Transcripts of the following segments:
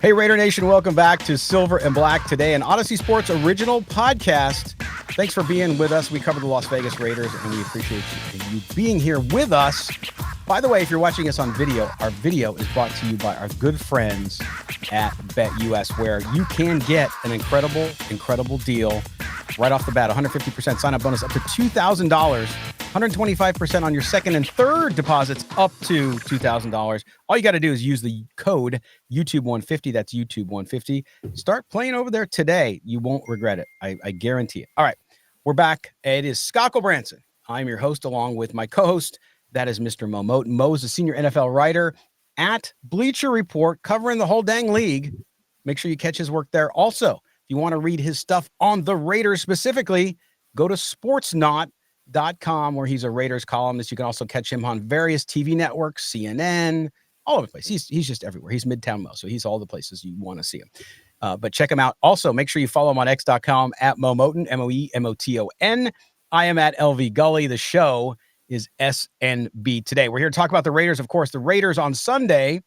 Hey, Raider Nation, welcome back to Silver and Black today, an Odyssey Sports original podcast. Thanks for being with us. We cover the Las Vegas Raiders, and we appreciate you being here with us. By the way, if you're watching us on video, our video is brought to you by our good friends at BetUS, where you can get an incredible deal right off the bat. 150% sign-up bonus up to $2,000. 125% on your second and third deposits up to $2,000. All you got to do is use the code YouTube150. That's YouTube150. Start playing over there today. You won't regret it. I guarantee it. All right, we're back. It is Scott Branson. I'm your host, along with my co-host. That is Mr. Mo Moten. Mo is a senior NFL writer at Bleacher Report, covering the whole dang league. Make sure you catch his work there. Also, if you want to read his stuff on the Raiders specifically, go to sportsnaut.com, where he's a Raiders columnist. You can also catch him on various TV networks, CNN, all over the place. He's just everywhere. He's Midtown Mo, so he's all the places you want to see him. But check him out. Also, make sure you follow him on x.com at Mo Moten, MoEMOTON. I am at LV Gully. The show is SNB Today. We're here to talk about the Raiders. Of course, the Raiders on Sunday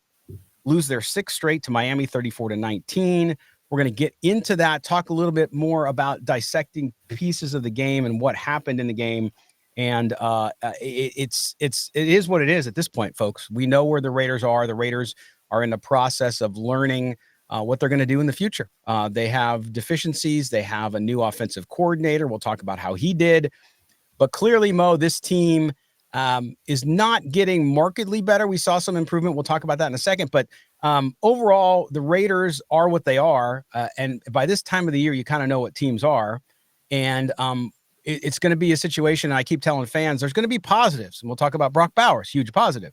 lose their sixth straight to Miami, 34-19. We're going to get into that, talk a little bit more about dissecting pieces of the game and what happened in the game. And it is what it is at this point, folks. We know where the Raiders are. The Raiders are in the process of learning what they're going to do in the future. They have deficiencies. They have a new offensive coordinator. We'll talk about how he did. But clearly, Mo, this team is not getting markedly better. We saw some improvement. We'll talk about that in a second. But overall, the Raiders are what they are. And by this time of the year, you kind of know what teams are. And it's going to be a situation, and I keep telling fans, there's going to be positives. And we'll talk about Brock Bowers, huge positive.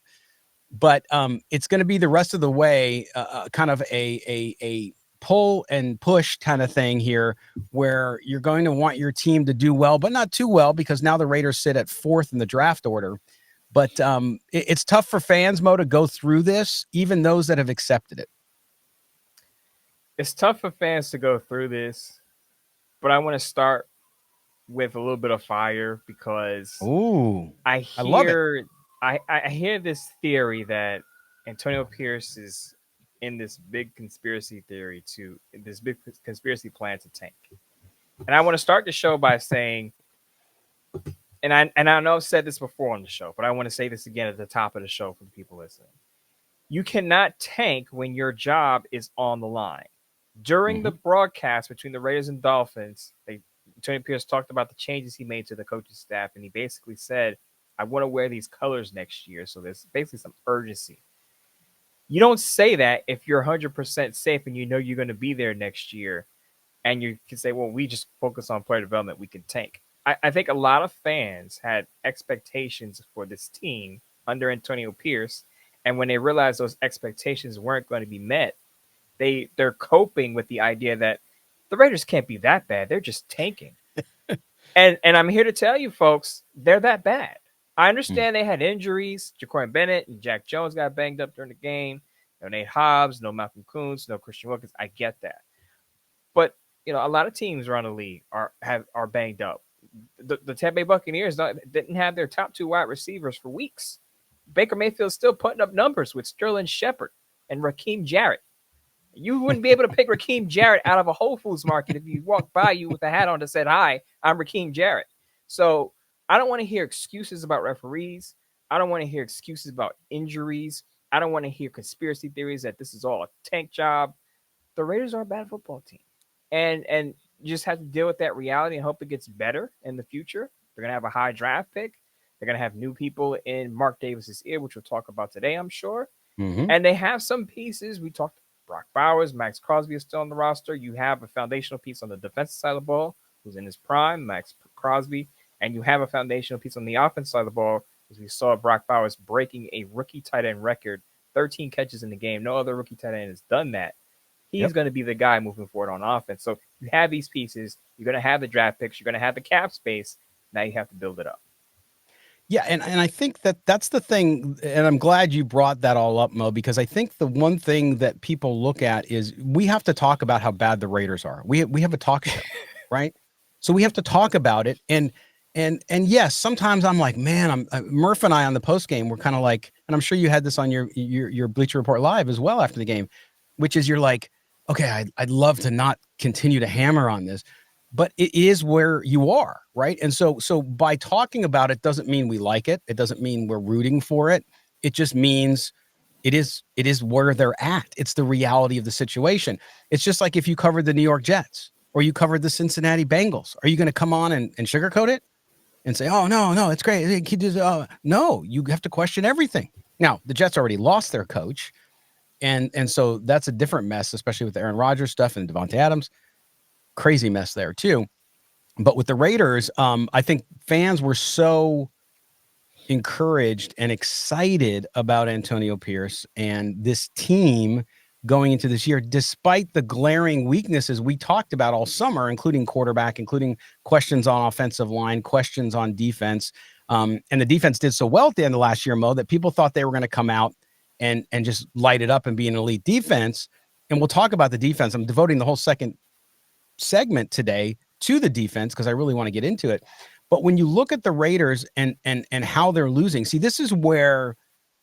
But it's going to be the rest of the way kind of a pull and push kind of thing here, where you're going to want your team to do well, but not too well, because now the Raiders sit at fourth in the draft order. But it's tough for fans, Mo, to go through this, even those that have accepted it. It's tough for fans to go through this, but I want to start with a little bit of fire, because I love it. I hear this theory that Antonio Pierce is in this big conspiracy plan to tank. And I want to start the show by saying, and I know I've said this before on the show, but I want to say this again at the top of the show for the people listening. You cannot tank when your job is on the line. During the broadcast between the Raiders and Dolphins, Antonio Pierce talked about the changes he made to the coaching staff, and he basically said, I want to wear these colors next year. So there's basically some urgency. You don't say that if you're 100% safe and you know you're going to be there next year, and you can say, well, we just focus on player development, we can tank. I think a lot of fans had expectations for this team under Antonio Pierce, and when they realized those expectations weren't going to be met, they're coping with the idea that the Raiders can't be that bad. They're just tanking. and I'm here to tell you, folks, they're that bad. I understand they had injuries. Jaquan Bennett and Jack Jones got banged up during the game. No Nate Hobbs, no Malcolm Kuntz, no Christian Wilkins. I get that. But, a lot of teams around the league are banged up. The Tampa Bay Buccaneers didn't have their top two wide receivers for weeks. Baker Mayfield's still putting up numbers with Sterling Shepard and Raheem Jarrett. You wouldn't be able to pick Raheem Jarrett out of a Whole Foods market if you walked by you with a hat on that said, hi, I'm Raheem Jarrett. So I don't want to hear excuses about referees. I don't want to hear excuses about injuries. I don't want to hear conspiracy theories that this is all a tank job. The Raiders are a bad football team. And you just have to deal with that reality and hope it gets better in the future. They're going to have a high draft pick. They're going to have new people in Mark Davis's ear, which we'll talk about today, I'm sure. And they have some pieces. We talked Brock Bowers, Max Crosby is still on the roster. You have a foundational piece on the defensive side of the ball who's in his prime, Max Crosby. And you have a foundational piece on the offense side of the ball, as we saw Brock Bowers breaking a rookie tight end record, 13 catches in the game. No other rookie tight end has done that. He's going to be the guy moving forward on offense. So you have these pieces. You're going to have the draft picks. You're going to have the cap space. Now you have to build it up. Yeah, and I think that's the thing, and I'm glad you brought that all up, Mo, because I think the one thing that people look at is we have to talk about how bad the Raiders are. We have a talk show, right? So we have to talk about it, and yes, sometimes I'm like, man, Murph and I on the post game, we're kind of like, and I'm sure you had this on your Bleacher Report Live as well after the game. which is you're like, okay, I'd love to not continue to hammer on this, but it is where you are, right? And so by talking about it doesn't mean we like it. It doesn't mean we're rooting for it. It just means it is where they're at. It's the reality of the situation. It's just like if you covered the New York Jets or you covered the Cincinnati Bengals. Are you going to come on and sugarcoat it and say, oh, no, it's great. No, you have to question everything. Now, the Jets already lost their coach. And so that's a different mess, especially with the Aaron Rodgers stuff and Devontae Adams. Crazy mess there too. But with the Raiders, I think fans were so encouraged and excited about Antonio Pierce and this team going into this year, despite the glaring weaknesses we talked about all summer, including quarterback, including questions on offensive line, questions on defense. And the defense did so well at the end of last year, Mo, that people thought they were going to come out and just light it up and be an elite defense. And we'll talk about the defense. I'm devoting the whole second segment today to the defense because I really want to get into it. But when you look at the Raiders and how they're losing, see, this is where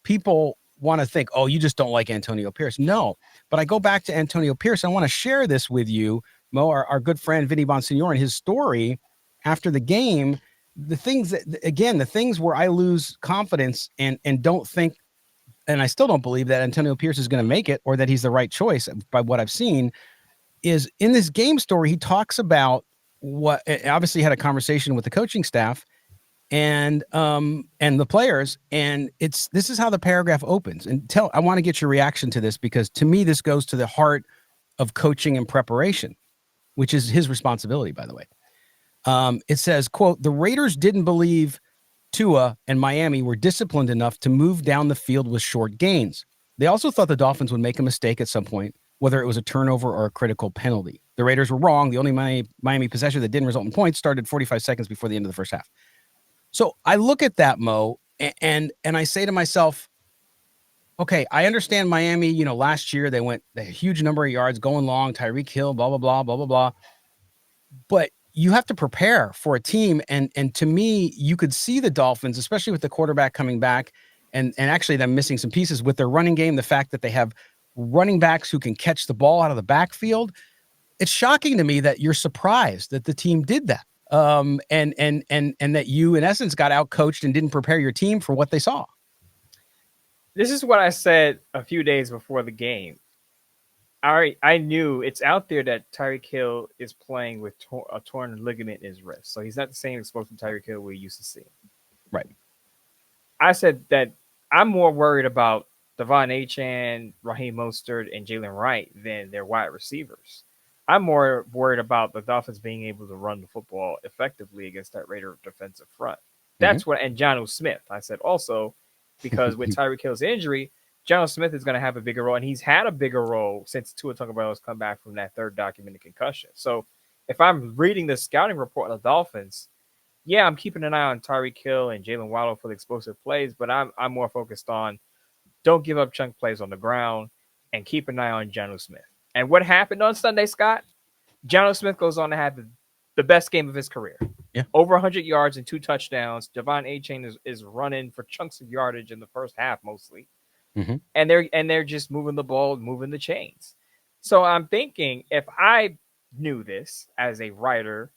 people want to think, oh, you just don't like Antonio Pierce. No, but I go back to Antonio Pierce. I want to share this with you, Mo, our good friend Vinny Bonsignore, and his story after the game. The things where I lose confidence and don't think, and I still don't believe that Antonio Pierce is going to make it or that he's the right choice by what I've seen, is in this game story. He talks about what obviously had a conversation with the coaching staff and the players. And this is how the paragraph opens. And I want to get your reaction to this, because to me, this goes to the heart of coaching and preparation, which is his responsibility, by the way. It says, quote, "The Raiders didn't believe Tua and Miami were disciplined enough to move down the field with short gains. They also thought the Dolphins would make a mistake at some point, whether it was a turnover or a critical penalty. The Raiders were wrong. The only Miami possession that didn't result in points started 45 seconds before the end of the first half." So I look at that, Mo, and I say to myself, okay, I understand Miami, last year they went a huge number of yards going long, Tyreek Hill, blah, blah, blah, blah, blah, blah. But you have to prepare for a team. And to me, you could see the Dolphins, especially with the quarterback coming back and actually them missing some pieces with their running game, the fact that they have running backs who can catch the ball out of the backfield. It's shocking to me that you're surprised that the team did that. And that you, in essence, got out coached and didn't prepare your team for what they saw. This is what I said a few days before the game. I knew it's out there that Tyreek Hill is playing with a torn ligament in his wrist. So he's not the same explosive Tyreek Hill we used to see. Right. I said that I'm more worried about Devon Achane, Raheem Mostert, and Jalen Wright than their wide receivers. I'm more worried about the Dolphins being able to run the football effectively against that Raider defensive front. That's what, and Jonnu Smith. I said also, because with Tyreek Hill's injury, Jonnu Smith is going to have a bigger role, and he's had a bigger role since Tua Tagovailoa's come back from that third documented concussion. So if I'm reading the scouting report on the Dolphins, yeah, I'm keeping an eye on Tyreek Hill and Jalen Waddle for the explosive plays, but I'm more focused on don't give up chunk plays on the ground and keep an eye on Jonnu Smith. And what happened on Sunday, Scott? Jonnu Smith goes on to have the best game of his career. Yeah. Over 100 yards and 2 touchdowns. Devon Achane is running for chunks of yardage in the first half mostly. Mm-hmm. And they're just moving the ball, moving the chains. So I'm thinking, if I knew this as a writer,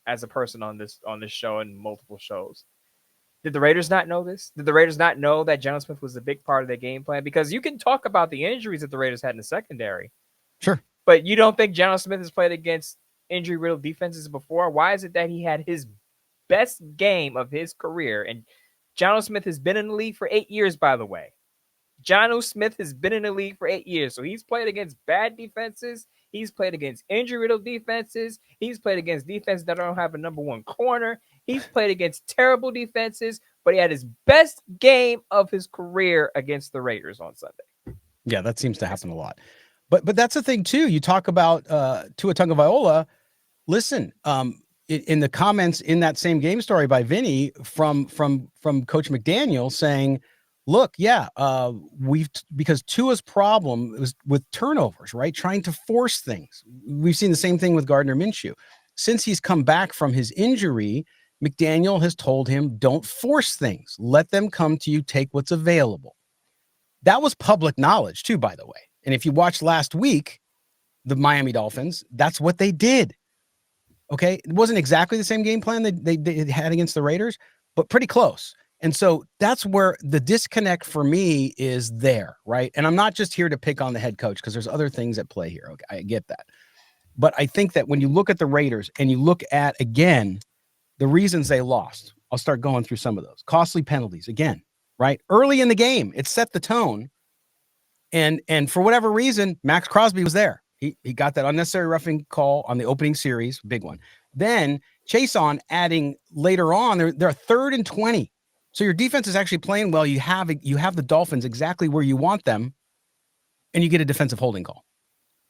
as a person on this show and multiple shows, did the Raiders not know this? Did the Raiders not know that Jonnu Smith was a big part of their game plan? Because you can talk about the injuries that the Raiders had in the secondary. Sure. But you don't think Jonnu Smith has played against injury-riddled defenses before? Why is it that he had his best game of his career? And Jonnu Smith has been in the league for 8 years, by the way. Jonnu Smith has been in the league for 8 years. So he's played against bad defenses. He's played against injury-riddled defenses. He's played against defenses that don't have a number one corner. He's played against terrible defenses. But he had his best game of his career against the Raiders on Sunday. Yeah, that seems to happen a lot. But that's the thing too. You talk about Tua Tagovailoa. Listen, in the comments in that same game story by Vinny from Coach McDaniel saying, "Look, yeah, because Tua's problem was with turnovers, right? Trying to force things. We've seen the same thing with Gardner Minshew. Since he's come back from his injury, McDaniel has told him, don't force things. Let them come to you. Take what's available." That was public knowledge too, by the way. And if you watched last week, the Miami Dolphins, that's what they did. Okay. It wasn't exactly the same game plan they had against the Raiders, but pretty close. And so that's where the disconnect for me is there, right? And I'm not just here to pick on the head coach because there's other things at play here. Okay, I get that. But I think that when you look at the Raiders and you look at, again, the reasons they lost, I'll start going through some of those. Costly penalties, again, right? Early in the game, it set the tone. And for whatever reason, Max Crosby was there. He got that unnecessary roughing call on the opening series, big one. Then Chase on adding later on, they're 3rd and 20. So your defense is actually playing well. You have the Dolphins exactly where you want them, and you get a defensive holding call,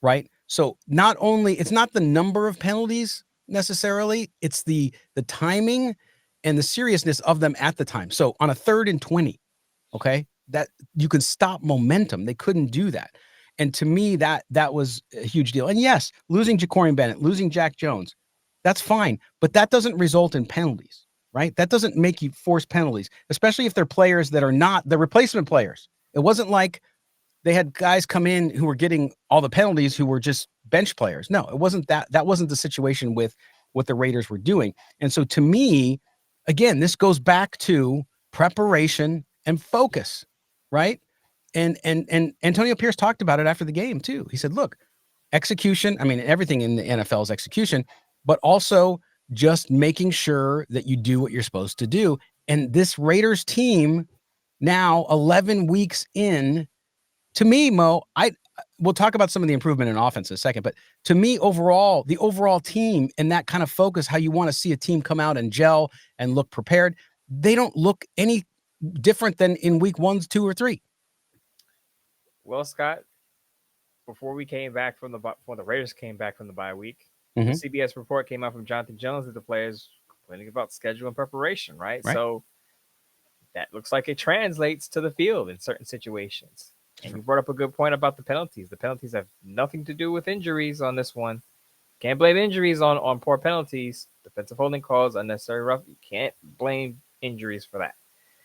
right? So not only, it's not the number of penalties necessarily, it's the timing and the seriousness of them at the time. So on a 3rd and 20, okay, that you can stop momentum. They couldn't do that. And to me, that was a huge deal. And yes, losing Ja'Cory Bennett, losing Jack Jones, that's fine. But that doesn't result in penalties, right? That doesn't make you force penalties, especially if they're players that are not the replacement players. It wasn't like they had guys come in who were getting all the penalties who were just bench players. No, it wasn't that. That wasn't the situation with what the Raiders were doing. And so to me, again, this goes back to preparation and focus, right? And Antonio Pierce talked about it after the game too. He said, look, execution, I mean, everything in the NFL is execution, but also just making sure that you do what you're supposed to do. And this Raiders team now 11 weeks in, to me, Mo, we'll talk about some of the improvement in offense in a second, but to me, overall, the overall team and that kind of focus, how you want to see a team come out and gel and look prepared, they don't look any different than in week 1, 2, or 3. Well, Scott, before the Raiders came back from the bye week, the CBS report came out from Jonathan Jones that the players complaining about schedule and preparation, right? So that looks like it translates to the field in certain situations. And you brought up a good point about the penalties. The penalties have nothing to do with injuries on this one. Can't blame injuries on poor penalties. Defensive holding calls, unnecessary rough. You can't blame injuries for that.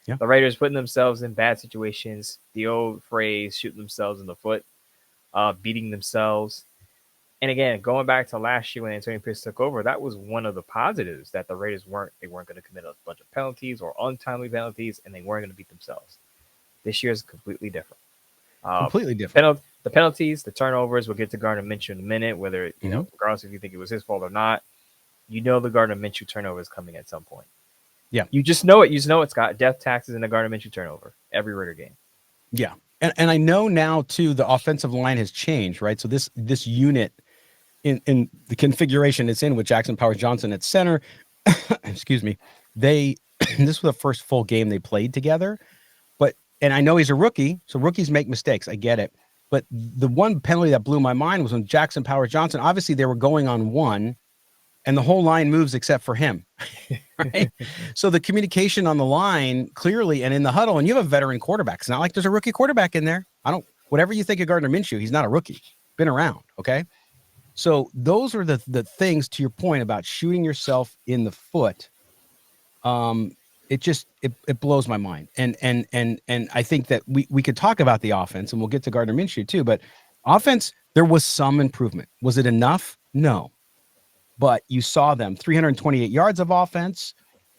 Yeah. The Raiders putting themselves in bad situations. The old phrase, shooting themselves in the foot, beating themselves. And again, going back to last year when Antonio Pierce took over, that was one of the positives, that the Raiders weren't going to commit a bunch of penalties or untimely penalties, and they weren't going to beat themselves. This year is completely different. Completely different. The penalties, the turnovers, we'll get to Gardner Minshew in a minute, whether, you know, regardless if you think it was his fault or not, you know the Gardner Minshew turnover is coming at some point. Yeah. You just know it. You just know it's got death taxes in the Gardner Minshew turnover every Raider game. Yeah. And I know now, too, the offensive line has changed, right? So this unit in the configuration it's in with Jackson Powers Johnson at center, excuse me, this was the first full game they played together. And I know he's a rookie, so rookies make mistakes. I get it. But the one penalty that blew my mind was when Jackson Powers Johnson, obviously they were going on one, and the whole line moves except for him. Right? So the communication on the line clearly, and in the huddle, and you have a veteran quarterback. It's not like there's a rookie quarterback in there. Whatever you think of Gardner Minshew, he's not a rookie. Been around, okay? So those are the things, to your point about shooting yourself in the foot. It blows my mind. And I think that we could talk about the offense, and we'll get to Gardner Minshew too, but offense, there was some improvement. Was it enough? No. But you saw them 328 yards of offense,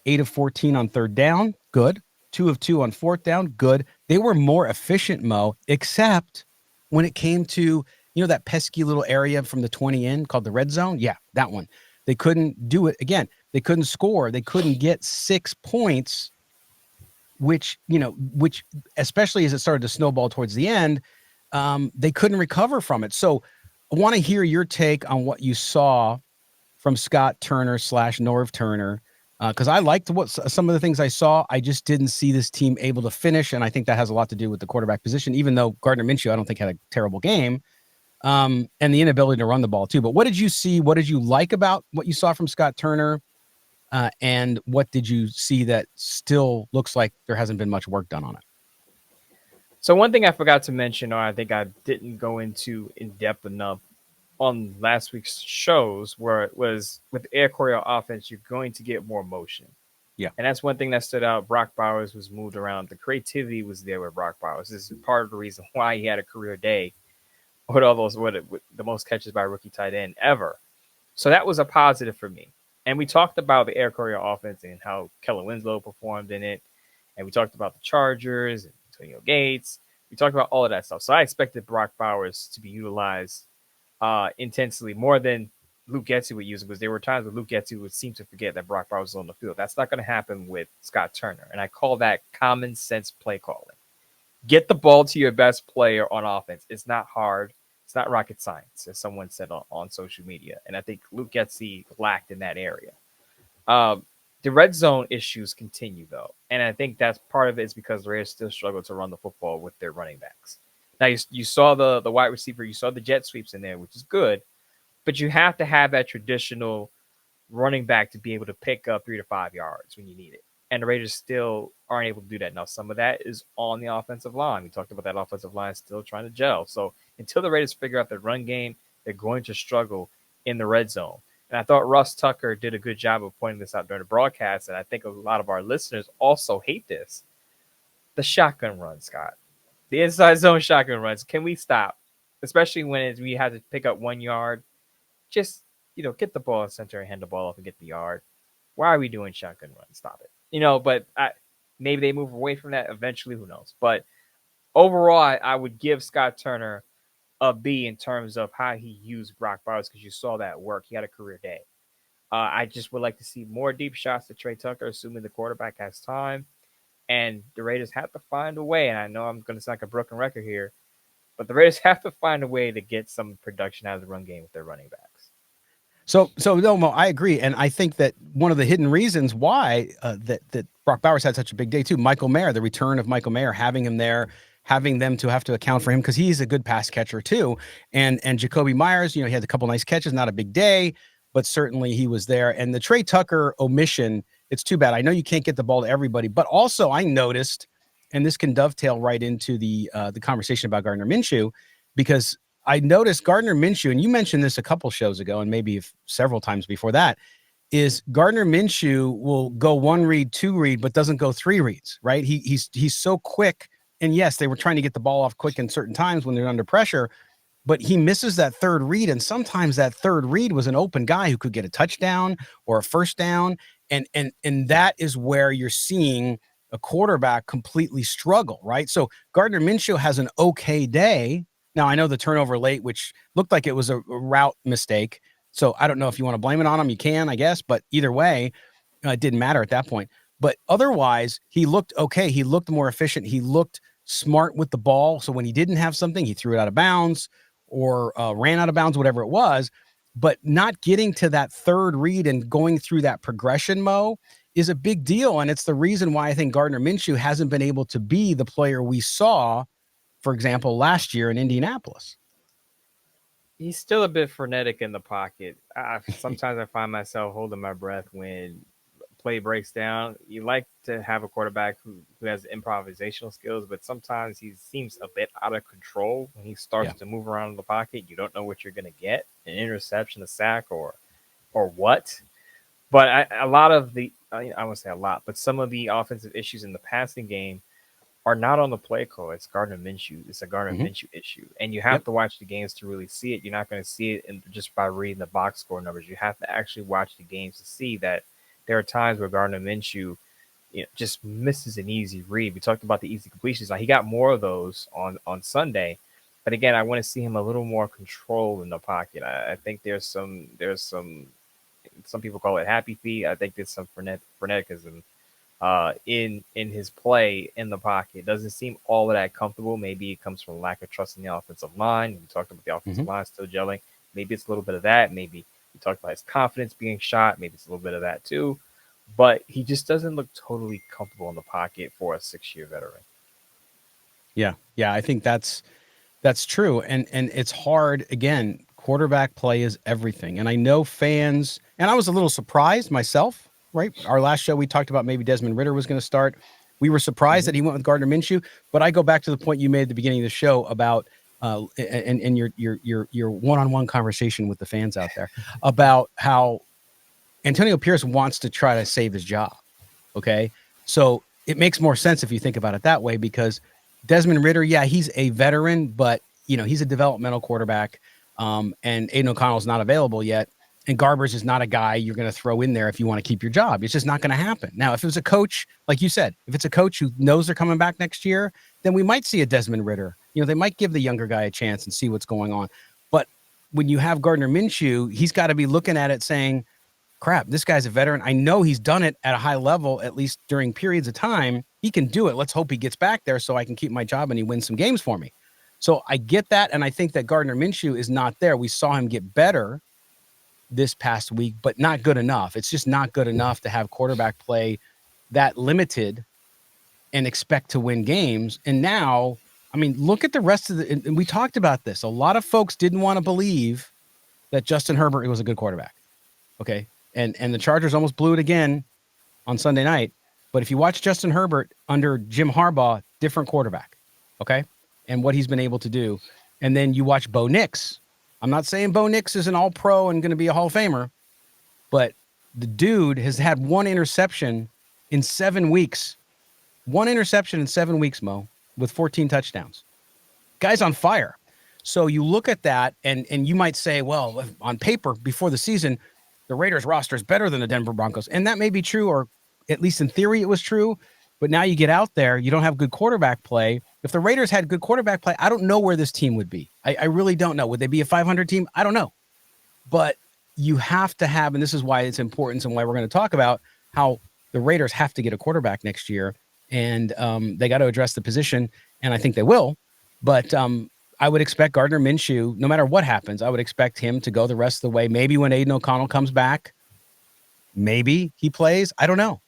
8 of 14 on 3rd down. Good. 2 of 2 on 4th down. Good. They were more efficient, Mo, except when it came to, that pesky little area from the 20 in called the red zone. Yeah, that one. They couldn't do it again. They couldn't score. They couldn't get 6 points, which especially as it started to snowball towards the end, they couldn't recover from it. So I want to hear your take on what you saw from Scott Turner / Norv Turner, because I liked some of the things I saw. I just didn't see this team able to finish, and I think that has a lot to do with the quarterback position, even though Gardner Minshew I don't think had a terrible game. And the inability to run the ball too. But what did you see? What did you like about what you saw from Scott Turner? And what did you see that still looks like there hasn't been much work done on it? So one thing I forgot to mention, or I think I didn't go into in depth enough on last week's shows, where it was with air courier offense, you're going to get more motion. Yeah. And that's one thing that stood out. Brock Bowers was moved around. The creativity was there with Brock Bowers. This is part of the reason why he had a career day with all those with the most catches by a rookie tight end ever. So that was a positive for me. And we talked about the Air Courier offense and how Kellen Winslow performed in it. And we talked about the Chargers, and Antonio Gates. We talked about all of that stuff. So I expected Brock Bowers to be utilized intensely more than Luke Getsy would use him, because there were times where Luke Getsy would seem to forget that Brock Bowers was on the field. That's not going to happen with Scott Turner. And I call that common sense play calling. Get the ball to your best player on offense. It's not hard. It's not rocket science, as someone said on social media. And I think Luke Getsy lacked in that area. The red zone issues continue, though. And I think that's part of it is because the Raiders still struggle to run the football with their running backs. Now, you saw the wide receiver. You saw the jet sweeps in there, which is good. But you have to have that traditional running back to be able to pick up 3 to 5 yards when you need it. And the Raiders still aren't able to do that. Now, some of that is on the offensive line. We talked about that offensive line still trying to gel. So until the Raiders figure out the run game, they're going to struggle in the red zone. And I thought Russ Tucker did a good job of pointing this out during the broadcast. And I think a lot of our listeners also hate this. The shotgun run, Scott. The inside zone shotgun runs. Can we stop? Especially when we had to pick up 1 yard. Just, get the ball in center and hand the ball off and get the yard. Why are we doing shotgun runs? Stop it. But maybe they move away from that eventually. Who knows? But overall, I would give Scott Turner a B in terms of how he used Brock Bowers, because you saw that work. He had a career day. I just would like to see more deep shots to Trey Tucker, assuming the quarterback has time. And the Raiders have to find a way, and I know I'm going to sound like a broken record here, but the Raiders have to find a way to get some production out of the run game with their running backs. So no, Mo, I agree, and I think that one of the hidden reasons why that Brock Bowers had such a big day too, Michael Mayer, the return of Michael Mayer, having him there, having them to have to account for him because he's a good pass catcher too, and Jacoby Myers, he had a couple nice catches, not a big day, but certainly he was there. And the Trey Tucker omission, it's too bad. I know you can't get the ball to everybody, but also I noticed, and this can dovetail right into the conversation about Gardner Minshew, because I noticed Gardner Minshew, and you mentioned this a couple shows ago, and maybe several times before that, is Gardner Minshew will go 1 read, 2 read, but doesn't go 3 reads, right? He's so quick. And yes, they were trying to get the ball off quick in certain times when they're under pressure, but he misses that 3rd read. And sometimes that 3rd read was an open guy who could get a touchdown or a first down. And that is where you're seeing a quarterback completely struggle, right? So Gardner Minshew has an okay day. Now, I know the turnover late, which looked like it was a route mistake. So I don't know if you want to blame it on him. You can, I guess. But either way, it didn't matter at that point. But otherwise, he looked okay. He looked more efficient. He looked smart with the ball. So when he didn't have something, he threw it out of bounds or ran out of bounds, whatever it was. But not getting to that 3rd read and going through that progression, Mo, is a big deal. And it's the reason why I think Gardner Minshew hasn't been able to be the player we saw, for example, last year in Indianapolis. He's still a bit frenetic in the pocket. Sometimes I find myself holding my breath when play breaks down. You like to have a quarterback who has improvisational skills, but sometimes he seems a bit out of control when he starts to move around in the pocket. You don't know what you're going to get, an interception, a sack, or what. But a lot of the, I won't say a lot, but some of the offensive issues in the passing game are not on the play call. It's Gardner Minshew. It's a Gardner Minshew issue. And you have to watch the games to really see it. You're not going to see it just by reading the box score numbers. You have to actually watch the games to see that there are times where Gardner Minshew just misses an easy read. We talked about the easy completions. Now, he got more of those on Sunday. But again, I want to see him a little more control in the pocket. I think there's some people call it happy feet. I think there's some freneticism in his play in the pocket. It doesn't seem all of that comfortable. Maybe it comes from lack of trust in the offensive line. We talked about the offensive line still gelling. Maybe it's a little bit of that. Maybe we talked about his confidence being shot. Maybe it's a little bit of that too. But he just doesn't look totally comfortable in the pocket for a 6-year veteran. Yeah, I think that's true. And it's hard. Again, quarterback play is everything. And I know fans, and I was a little surprised myself, right? Our last show, we talked about maybe Desmond Ridder was going to start. We were surprised that he went with Gardner Minshew, but I go back to the point you made at the beginning of the show about and your one-on-one conversation with the fans out there about how Antonio Pierce wants to try to save his job. Okay. So it makes more sense if you think about it that way, because Desmond Ridder, yeah, he's a veteran, but he's a developmental quarterback, and Aiden O'Connell's not available yet. And Garbers is not a guy you're going to throw in there if you want to keep your job. It's just not going to happen. Now, if it was a coach, like you said, if it's a coach who knows they're coming back next year, then we might see a Desmond Ridder. They might give the younger guy a chance and see what's going on. But when you have Gardner Minshew, he's got to be looking at it saying, crap, this guy's a veteran. I know he's done it at a high level, at least during periods of time. He can do it. Let's hope he gets back there so I can keep my job and he wins some games for me. So I get that. And I think that Gardner Minshew is not there. We saw him get better this past week, but not good enough. It's just not good enough to have quarterback play that limited and expect to win games. And now, I mean, look at the rest of and we talked about this. A lot of folks didn't want to believe that Justin Herbert was a good quarterback. Okay. And the Chargers almost blew it again on Sunday night. But if you watch Justin Herbert under Jim Harbaugh, different quarterback. Okay. And what he's been able to do. And then you watch Bo Nix. I'm not saying Bo Nix is an all-pro and going to be a Hall of Famer, but the dude has had one interception in 7 weeks. One interception in 7 weeks, Mo, with 14 touchdowns. Guy's on fire. So you look at that, and you might say, well, on paper, before the season, the Raiders roster is better than the Denver Broncos. And that may be true, or at least in theory it was true. But now you get out there, you don't have good quarterback play. If the Raiders had good quarterback play, I don't know where this team would be. I really don't know. Would they be a 500 team? I don't know. But you have to have, and this is why it's important and why we're going to talk about how the Raiders have to get a quarterback next year. And they got to address the position, and I think they will. But I would expect Gardner Minshew, no matter what happens, I would expect him to go the rest of the way. Maybe when Aiden O'Connell comes back, maybe he plays. I don't know.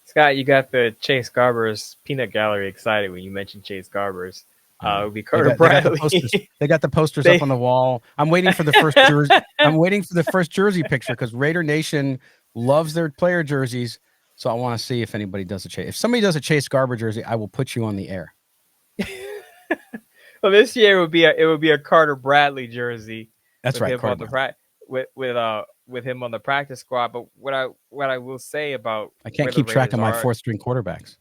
Scott, you got the Chase Garbers peanut gallery excited when you mentioned Chase Garbers. It would be Carter Bradley. They got the posters up on the wall. I'm waiting for the first jersey. I'm waiting for the first jersey picture because Raider Nation loves their player jerseys. So I want to see if anybody does a Chase. If somebody does a Chase Garber jersey, I will put you on the air. Well, this year it would be a Carter Bradley jersey. That's right. With him on the practice squad. But what I will say about I can't keep track of my fourth string quarterbacks.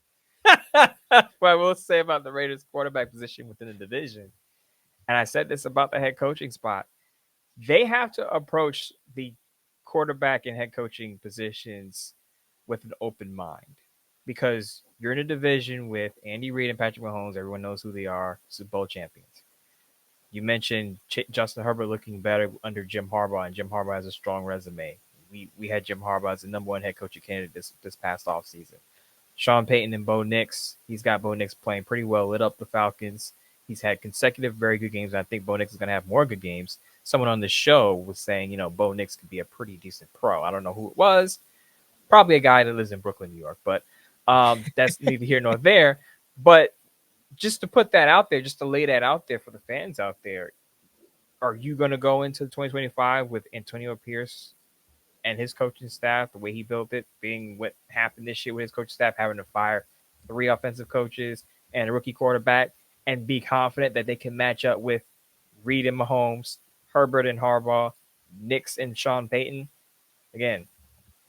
What I will say about the Raiders quarterback position within the division, and I said this about the head coaching spot, they have to approach the quarterback and head coaching positions with an open mind, because you're in a division with Andy Reid and Patrick Mahomes. Everyone knows who they are. Super Bowl champions. You mentioned Justin Herbert looking better under Jim Harbaugh, and Jim Harbaugh has a strong resume. We had Jim Harbaugh as the number one head coaching candidate this past offseason. Sean Payton and Bo Nix, he's got Bo Nix playing pretty well, lit up the Falcons. He's had consecutive very good games, and I think Bo Nix is going to have more good games. Someone on the show was saying, Bo Nix could be a pretty decent pro. I don't know who it was. Probably a guy that lives in Brooklyn, New York, but that's neither here nor there. But just to put that out there, just to lay that out there for the fans out there, are you going to go into 2025 with Antonio Pierce and his coaching staff, the way he built it, being what happened this year with his coaching staff, having to fire 3 offensive coaches and a rookie quarterback, and be confident that they can match up with Reid and Mahomes, Herbert and Harbaugh, Nix and Sean Payton? Again,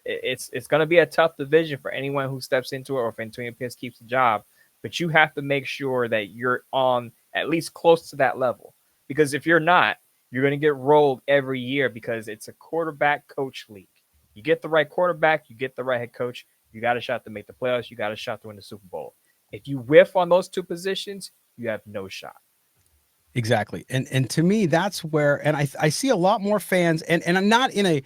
it's going to be a tough division for anyone who steps into it, or if Antonio Pierce keeps the job. But you have to make sure that you're on at least close to that level. Because if you're not, you're going to get rolled every year, because it's a quarterback coach league. You get the right quarterback, you get the right head coach, you got a shot to make the playoffs, you got a shot to win the Super Bowl. If you whiff on those 2 positions, you have no shot. Exactly. And to me, that's where, and I see a lot more fans, and I'm not in a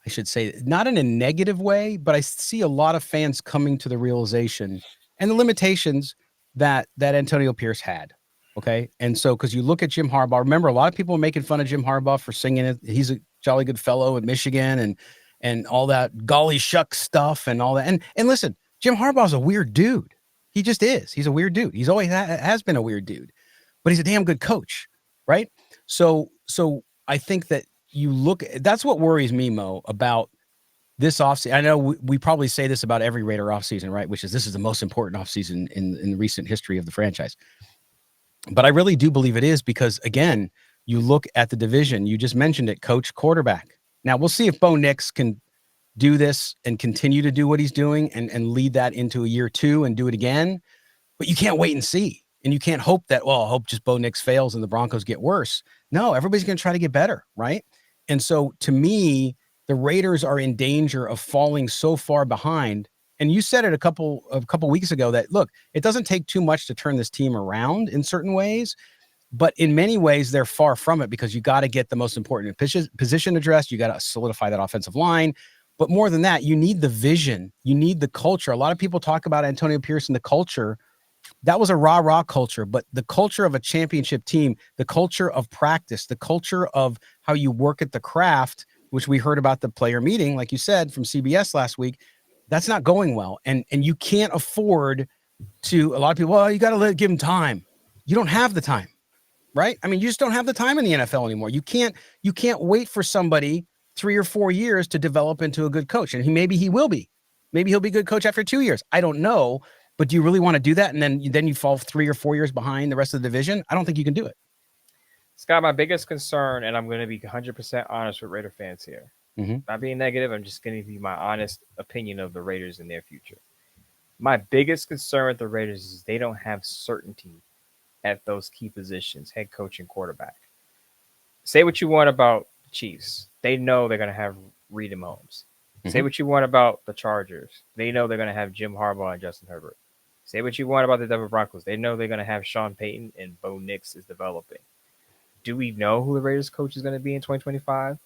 I should say, not in a negative way, but I see a lot of fans coming to the realization and the limitations that Antonio Pierce had. Okay. And so, because you look at Jim Harbaugh, remember, a lot of people are making fun of Jim Harbaugh for singing it. He's a jolly good fellow at Michigan and all that golly shucks stuff and all that. And listen, Jim Harbaugh's a weird dude. He just is. He's a weird dude. He's always has been a weird dude, but he's a damn good coach. Right. So I think that you look, that's what worries me, Mo, about this offseason. I know we probably say this about every Raider offseason, right? Which is, this is the most important offseason in recent history of the franchise. But I really do believe it is, because, again, you look at the division. You just mentioned it, coach, quarterback. Now, we'll see if Bo Nix can do this and continue to do what he's doing and lead that into a year 2 and do it again. But you can't wait and see. And you can't hope that, well, I hope just Bo Nix fails and the Broncos get worse. No, everybody's going to try to get better, right? And so to me, the Raiders are in danger of falling so far behind. And you said it a couple weeks ago that, look, it doesn't take too much to turn this team around in certain ways, but in many ways they're far from it, because you got to get the most important position addressed. You got to solidify that offensive line. But more than that, you need the vision. You need the culture. A lot of people talk about Antonio Pierce and the culture. That was a rah-rah culture, but the culture of a championship team, the culture of practice, the culture of how you work at the craft, which we heard about the player meeting, like you said, from CBS last week, that's not going well. And you can't afford to, a lot of people, well, you got to give them time. You don't have the time, right? I mean, you just don't have the time in the NFL anymore. You can't wait for somebody 3 or 4 years to develop into a good coach. And maybe he will be. Maybe he'll be a good coach after 2 years. I don't know. But do you really want to do that? And then you fall 3 or 4 years behind the rest of the division? I don't think you can do it. Scott, my biggest concern, and I'm going to be 100% honest with Raider fans here. Not being negative, I'm just going to give you my honest opinion of the Raiders in their future. My biggest concern with the Raiders is they don't have certainty at those key positions, head coach and quarterback. Say what you want about the Chiefs. They know they're going to have Reed and Mahomes. Say what you want about the Chargers. They know they're going to have Jim Harbaugh and Justin Herbert. Say what you want about the Denver Broncos. They know they're going to have Sean Payton, and Bo Nix is developing. Do we know who the Raiders coach is going to be in 2025?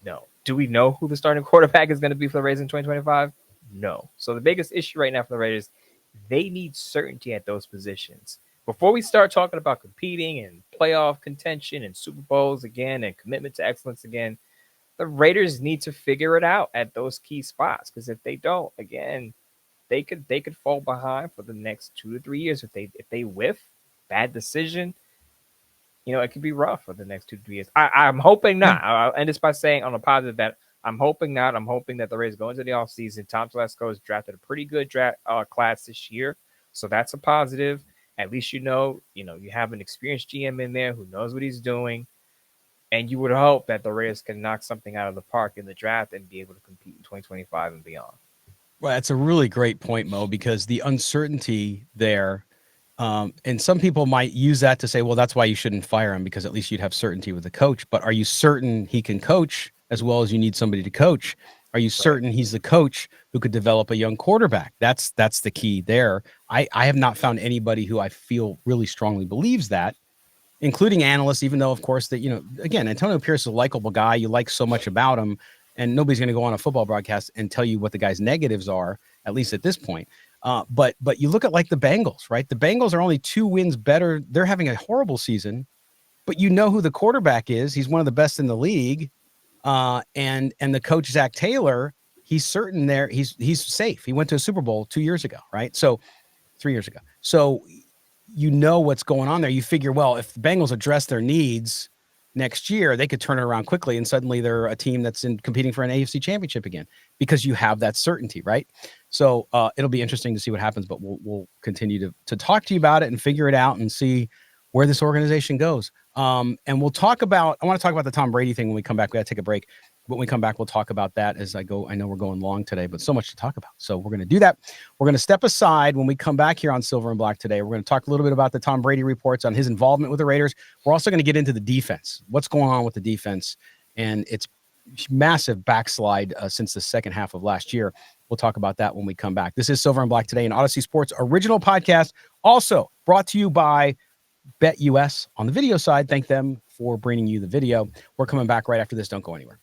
No. Do we know who the starting quarterback is going to be for the Raiders in 2025? No. So the biggest issue right now for the Raiders, they need certainty at those positions. Before we start talking about competing and playoff contention and Super Bowls again and commitment to excellence again, the Raiders need to figure it out at those key spots, because if they don't, again, they could fall behind for the next 2 to 3 years if they whiff, bad decision. It could be rough for the next 2 to 3 years. I'm hoping not. I'll end this by saying on a positive that I'm hoping not. I'm hoping that the Raiders go into the offseason. Tom Telesco has drafted a pretty good draft class this year, so that's a positive. At least you have an experienced GM in there who knows what he's doing, and you would hope that the Raiders can knock something out of the park in the draft and be able to compete in 2025 and beyond. Well, that's a really great point, Mo, because the uncertainty there. And some people might use that to say, well, that's why you shouldn't fire him, because at least you'd have certainty with the coach. But are you certain he can coach as well as you need somebody to coach? Are you certain he's the coach who could develop a young quarterback? That's the key there. I have not found anybody who I feel really strongly believes that, including analysts, even though, of course, that, again, Antonio Pierce is a likable guy. You like so much about him, and nobody's going to go on a football broadcast and tell you what the guy's negatives are, at least at this point. But you look at like the Bengals, right? The Bengals are only 2 wins better. They're having a horrible season, but you know who the quarterback is. He's one of the best in the league. And the coach, Zach Taylor, he's certain there. He's safe. He went to a Super Bowl 2 years ago, right? So 3 years ago. So you know what's going on there. You figure, well, if the Bengals address their needs next year, they could turn it around quickly, and suddenly they're a team that's competing for an AFC championship again, because you have that certainty, right? So it'll be interesting to see what happens, but we'll continue to talk to you about it and figure it out and see where this organization goes. And I want to talk about the Tom Brady thing when we come back. We got to take a break. When we come back, we'll talk about that as I go. I know we're going long today, but so much to talk about. So we're going to do that. We're going to step aside when we come back here on Silver and Black today. We're going to talk a little bit about the Tom Brady reports on his involvement with the Raiders. We're also going to get into the defense. What's going on with the defense and its massive backslide since the second half of last year. We'll talk about that when we come back. This is Silver and Black today, an Odyssey Sports original podcast, also brought to you by BetUS on the video side. Thank them for bringing you the video. We're coming back right after this. Don't go anywhere.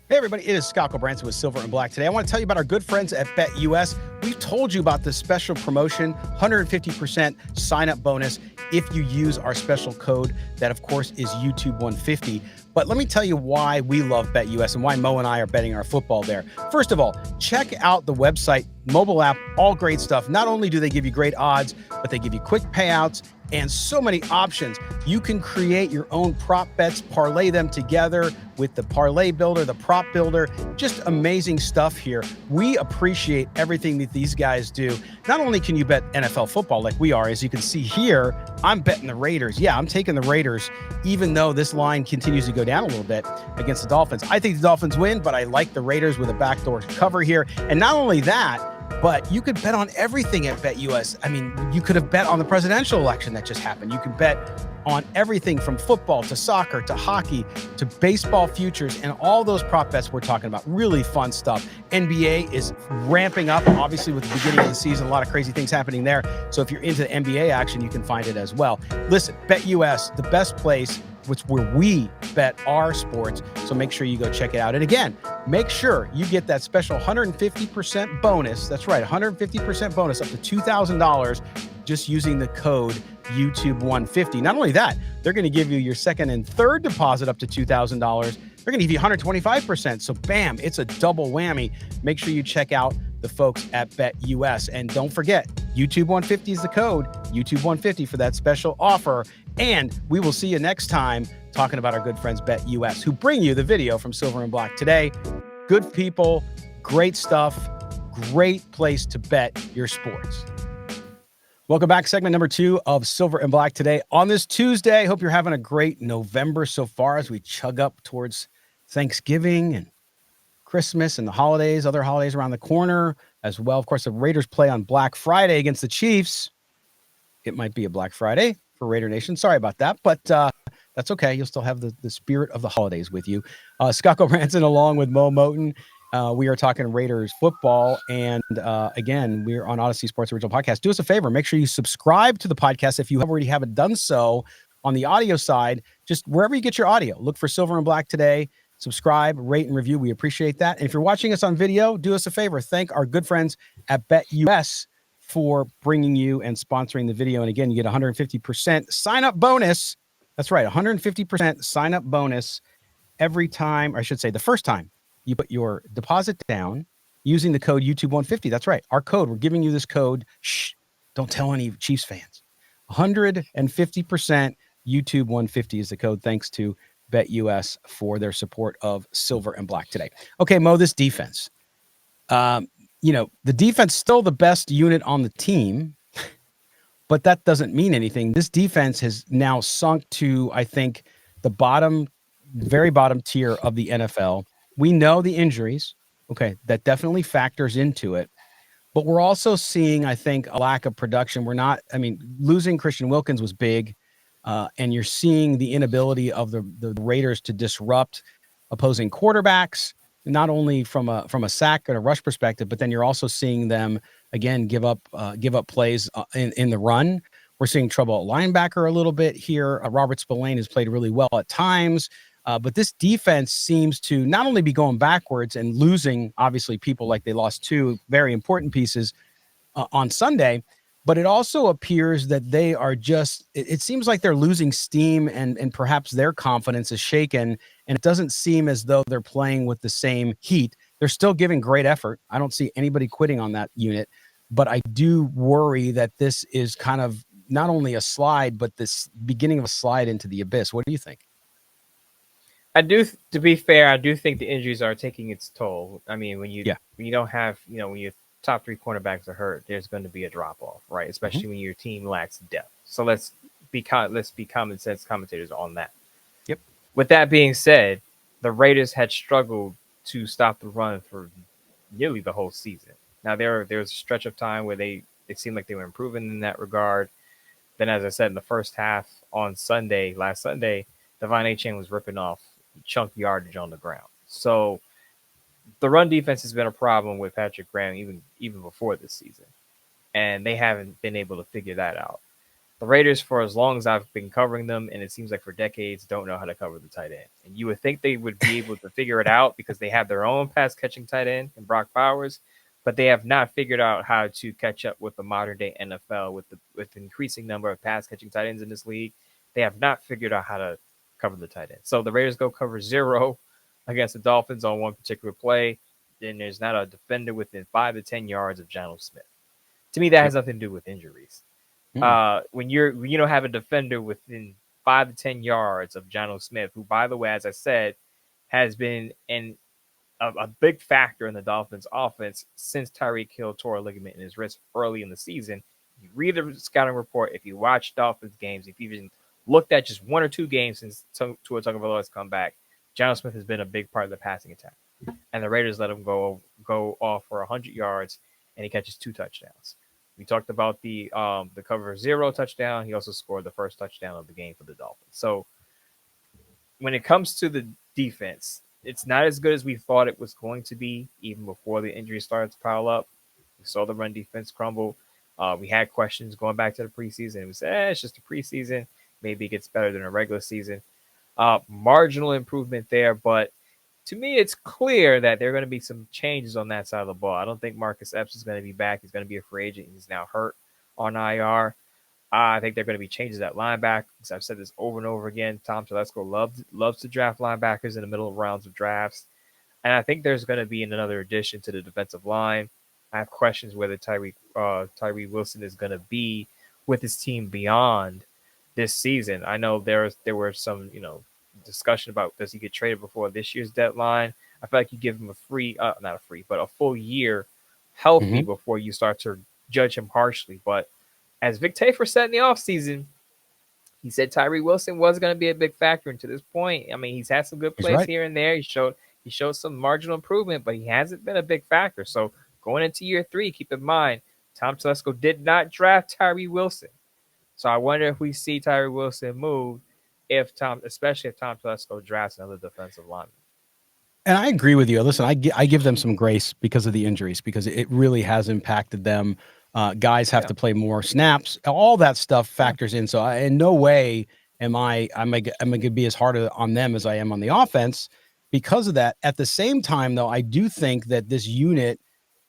Hey, everybody, it is Scott Branson with Silver and Black today. I want to tell you about our good friends at BetUS. We've told you about this special promotion, 150% sign-up bonus if you use our special code that, of course, is YouTube150. But let me tell you why we love BetUS and why Mo and I are betting our football there. First of all, check out the website, mobile app, all great stuff. Not only do they give you great odds, but they give you quick payouts and so many options. You can create your own prop bets, parlay them together with the parlay builder, the prop builder. Just amazing stuff here. We appreciate everything that these guys do. Not only can you bet NFL football like we are, as you can see here, I'm betting the Raiders. Yeah, I'm taking the Raiders, even though this line continues to go down a little bit against the Dolphins. I think the Dolphins win, but I like the Raiders with a backdoor cover here. And not only that, But you could bet on everything at BetUS. I mean, you could have bet on the presidential election that just happened. You could bet on everything from football to soccer to hockey to baseball futures and all those prop bets we're talking about. Really fun stuff. NBA is ramping up, obviously, with the beginning of the season. A lot of crazy things happening there. So if you're into the NBA action, you can find it as well. Listen, BetUS, the best place, where we bet our sports. So make sure you go check it out. And again, make sure you get that special 150% bonus. That's right, 150% bonus up to $2,000 just using the code YouTube150. Not only that, they're going to give you your second and third deposit up to $2,000. They're going to give you 125%. So bam, it's a double whammy. Make sure you check out the folks at BetUS. And don't forget, YouTube150 is the code, YouTube150 for that special offer. And we will see you next time talking about our good friends BetUS, who bring you the video from Silver and Black today. Good people, great stuff, great place to bet your sports. Welcome back. Segment number 2 of Silver and Black today on this Tuesday. Hope you're having a great November so far as we chug up towards Thanksgiving and Christmas and the holidays, other holidays around the corner as well. Of course, the Raiders play on Black Friday against the Chiefs. It might be a Black Friday for Raider Nation. Sorry about that, but that's okay. You'll still have the spirit of the holidays with you. Scott Branson along with Mo Moten. We are talking Raiders football. And again, we're on Odyssey Sports Original Podcast. Do us a favor. Make sure you subscribe to the podcast if you already haven't done so on the audio side. Just wherever you get your audio, look for Silver and Black today. Subscribe, rate, and review. We appreciate that. And if you're watching us on video, do us a favor. Thank our good friends at BetUS for bringing you and sponsoring the video. And again, you get 150% sign-up bonus. That's right, 150% sign-up bonus every time, or I should say the first time you put your deposit down using the code YouTube150. That's right, our code. We're giving you this code. Shh, don't tell any Chiefs fans. 150% YouTube150 is the code, thanks to BetUS for their support of Silver and Black today. Okay, Mo, this defense. The defense still the best unit on the team, but that doesn't mean anything. This defense has now sunk to, I think, the very bottom tier of the NFL. We know the injuries. Okay, that definitely factors into it. But we're also seeing, I think, a lack of production. Losing Christian Wilkins was big. And you're seeing the inability of the Raiders to disrupt opposing quarterbacks, not only from a sack and a rush perspective, but then you're also seeing them again give up plays in the run. We're seeing trouble at linebacker a little bit here. Robert Spillane has played really well at times, but this defense seems to not only be going backwards and losing, obviously, people like they lost 2 very important pieces on Sunday, but it also appears that they are it seems like they're losing steam and perhaps their confidence is shaken. And it doesn't seem as though they're playing with the same heat. They're still giving great effort. I don't see anybody quitting on that unit, but I do worry that this is kind of not only a slide, but this beginning of a slide into the abyss. What do you think? To be fair, I do think the injuries are taking its toll. I mean, when you don't have, when your top 3 cornerbacks are hurt, there's going to be a drop off, right? Especially when your team lacks depth. So let's be common sense commentators on that. Yep. With that being said, the Raiders had struggled to stop the run for nearly the whole season. Now there was a stretch of time where it seemed like they were improving in that regard. Then, as I said, in the first half on last Sunday, Devon Achane was ripping off chunk yardage on the ground. So the run defense has been a problem with Patrick Graham even before this season, and they haven't been able to figure that out. The Raiders, for as long as I've been covering them, and it seems like for decades, don't know how to cover the tight end. And you would think they would be able to figure it out because they have their own pass-catching tight end in Brock Bowers, but they have not figured out how to catch up with the modern-day NFL with the increasing number of pass-catching tight ends in this league. They have not figured out how to cover the tight end. So the Raiders go cover 0 against the Dolphins on one particular play. Then there's not a defender within 5 to 10 yards of Jonnu Smith. To me, that has nothing to do with injuries. When you don't have a defender within 5 to 10 yards of Jonnu Smith, who, by the way, as I said, has been a big factor in the Dolphins' offense since Tyreek Hill tore a ligament in his wrist early in the season. You read the scouting report, if you watch Dolphins games, if you even looked at just 1 or 2 games since Tua Tagovailoa has come back, Jonnu Smith has been a big part of the passing attack. And the Raiders let him go off for 100 yards and he catches 2 touchdowns. We talked about the cover 0 touchdown. He also scored the first touchdown of the game for the Dolphins. So when it comes to the defense, it's not as good as we thought it was going to be, even before the injuries started to pile up. We saw the run defense crumble. We had questions going back to the preseason. We said, it's just a preseason. Maybe it gets better than a regular season. Marginal improvement there, but to me, it's clear that there are going to be some changes on that side of the ball. I don't think Marcus Epps is going to be back. He's going to be a free agent. He's now hurt on IR. I think there are going to be changes at linebacker. I've said this over and over again. Tom Telesco loves to draft linebackers in the middle of rounds of drafts. And I think there's going to be another addition to the defensive line. I have questions whether Tyree Wilson is going to be with his team beyond this season. I know there were some, discussion about does he get traded before this year's deadline. I feel like you give him a full year healthy before you start to judge him harshly. But as Vic Tafur said in the offseason, he said Tyree Wilson was going to be a big factor. And to this point, I mean, he's had some good plays here and there. He showed some marginal improvement, but he hasn't been a big factor. So going into year 3, keep in mind, Tom Telesco did not draft Tyree Wilson. So I wonder if we see Tyree Wilson move, especially if Tom Telesco drafts another defensive lineman. And I agree with you. Listen, I give them some grace because of the injuries, because it really has impacted them. Guys have to play more snaps. All that stuff factors in. So in no way am I going to be as hard on them as I am on the offense because of that. At the same time, though, I do think that this unit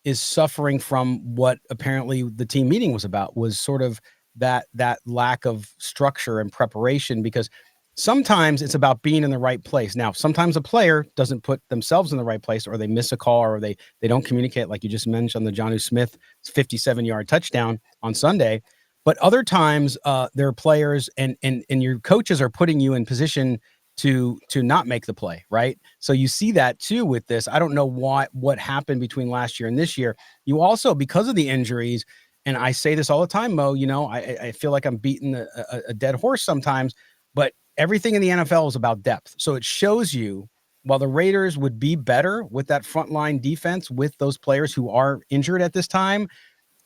is suffering from what apparently the team meeting was about, was sort of that lack of structure and preparation, because sometimes it's about being in the right place. Now, sometimes a player doesn't put themselves in the right place, or they miss a call, or they don't communicate, like you just mentioned, the Jonnu Smith 57-yard touchdown on Sunday. But other times there are players and your coaches are putting you in position to not make the play, right? So you see that too with this. I don't know what happened between last year and this year. You also, because of the injuries, and I say this all the time, Mo, I feel like I'm beating a dead horse sometimes, but everything in the NFL is about depth. So it shows you, while the Raiders would be better with that frontline defense, with those players who are injured at this time,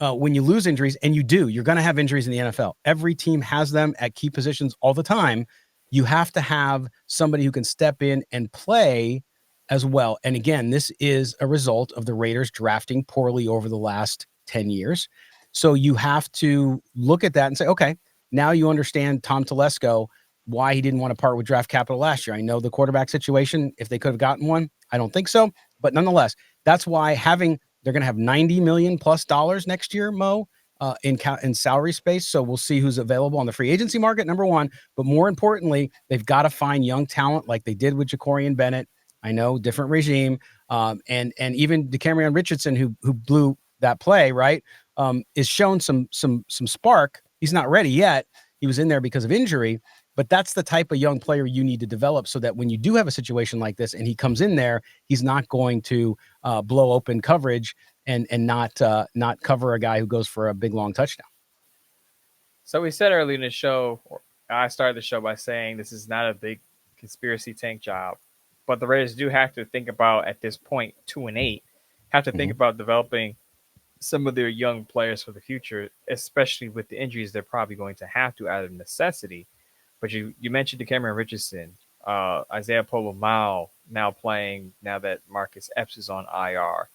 when you lose injuries, and you're going to have injuries in the NFL. Every team has them at key positions all the time. You have to have somebody who can step in and play as well. And again, this is a result of the Raiders drafting poorly over the last 10 years. So you have to look at that and say, okay, now you understand Tom Telesco, why he didn't want to part with draft capital last year. I know the quarterback situation, if they could have gotten one, I don't think so. But nonetheless, that's why they're going to have $90 million plus next year, Mo, in salary space. So we'll see who's available on the free agency market, number one. But more importantly, they've got to find young talent like they did with Ja'Cory Bennett. I know, different regime. And even DeCamerion Richardson, who blew that play, right, is shown some spark. He's not ready yet. He was in there because of injury. But that's the type of young player you need to develop, so that when you do have a situation like this and he comes in there, he's not going to blow open coverage and not cover a guy who goes for a big, long touchdown. So we said earlier in the show, I started the show by saying this is not a big conspiracy tank job, but the Raiders do have to think about, at this point, 2-8, have to think about developing some of their young players for the future, especially with the injuries they're probably going to have to out of necessity. But you mentioned DeCamerion Richardson, Isaiah Polamalu now playing now that Marcus Epps is on IR.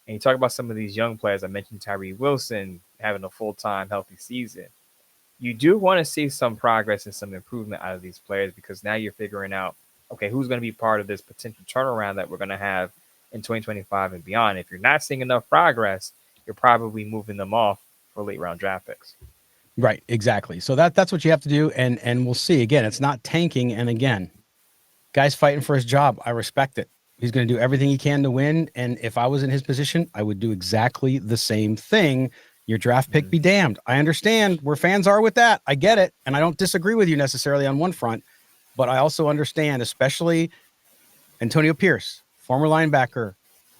And you talk about some of these young players. I mentioned Tyree Wilson having a full-time healthy season. You do want to see some progress and some improvement out of these players, because now you're figuring out, okay, who's going to be part of this potential turnaround that we're going to have in 2025 and beyond. If you're not seeing enough progress, you're probably moving them off for late-round draft picks. Right, exactly. So that's what you have to do, and we'll see. Again, it's not tanking, and again, guy's fighting for his job. I respect it. He's going to do everything he can to win, and if I was in his position, I would do exactly the same thing. Your draft pick be damned. I understand where fans are with that. I get it, and I don't disagree with you necessarily on one front, but I also understand, especially Antonio Pierce, former linebacker,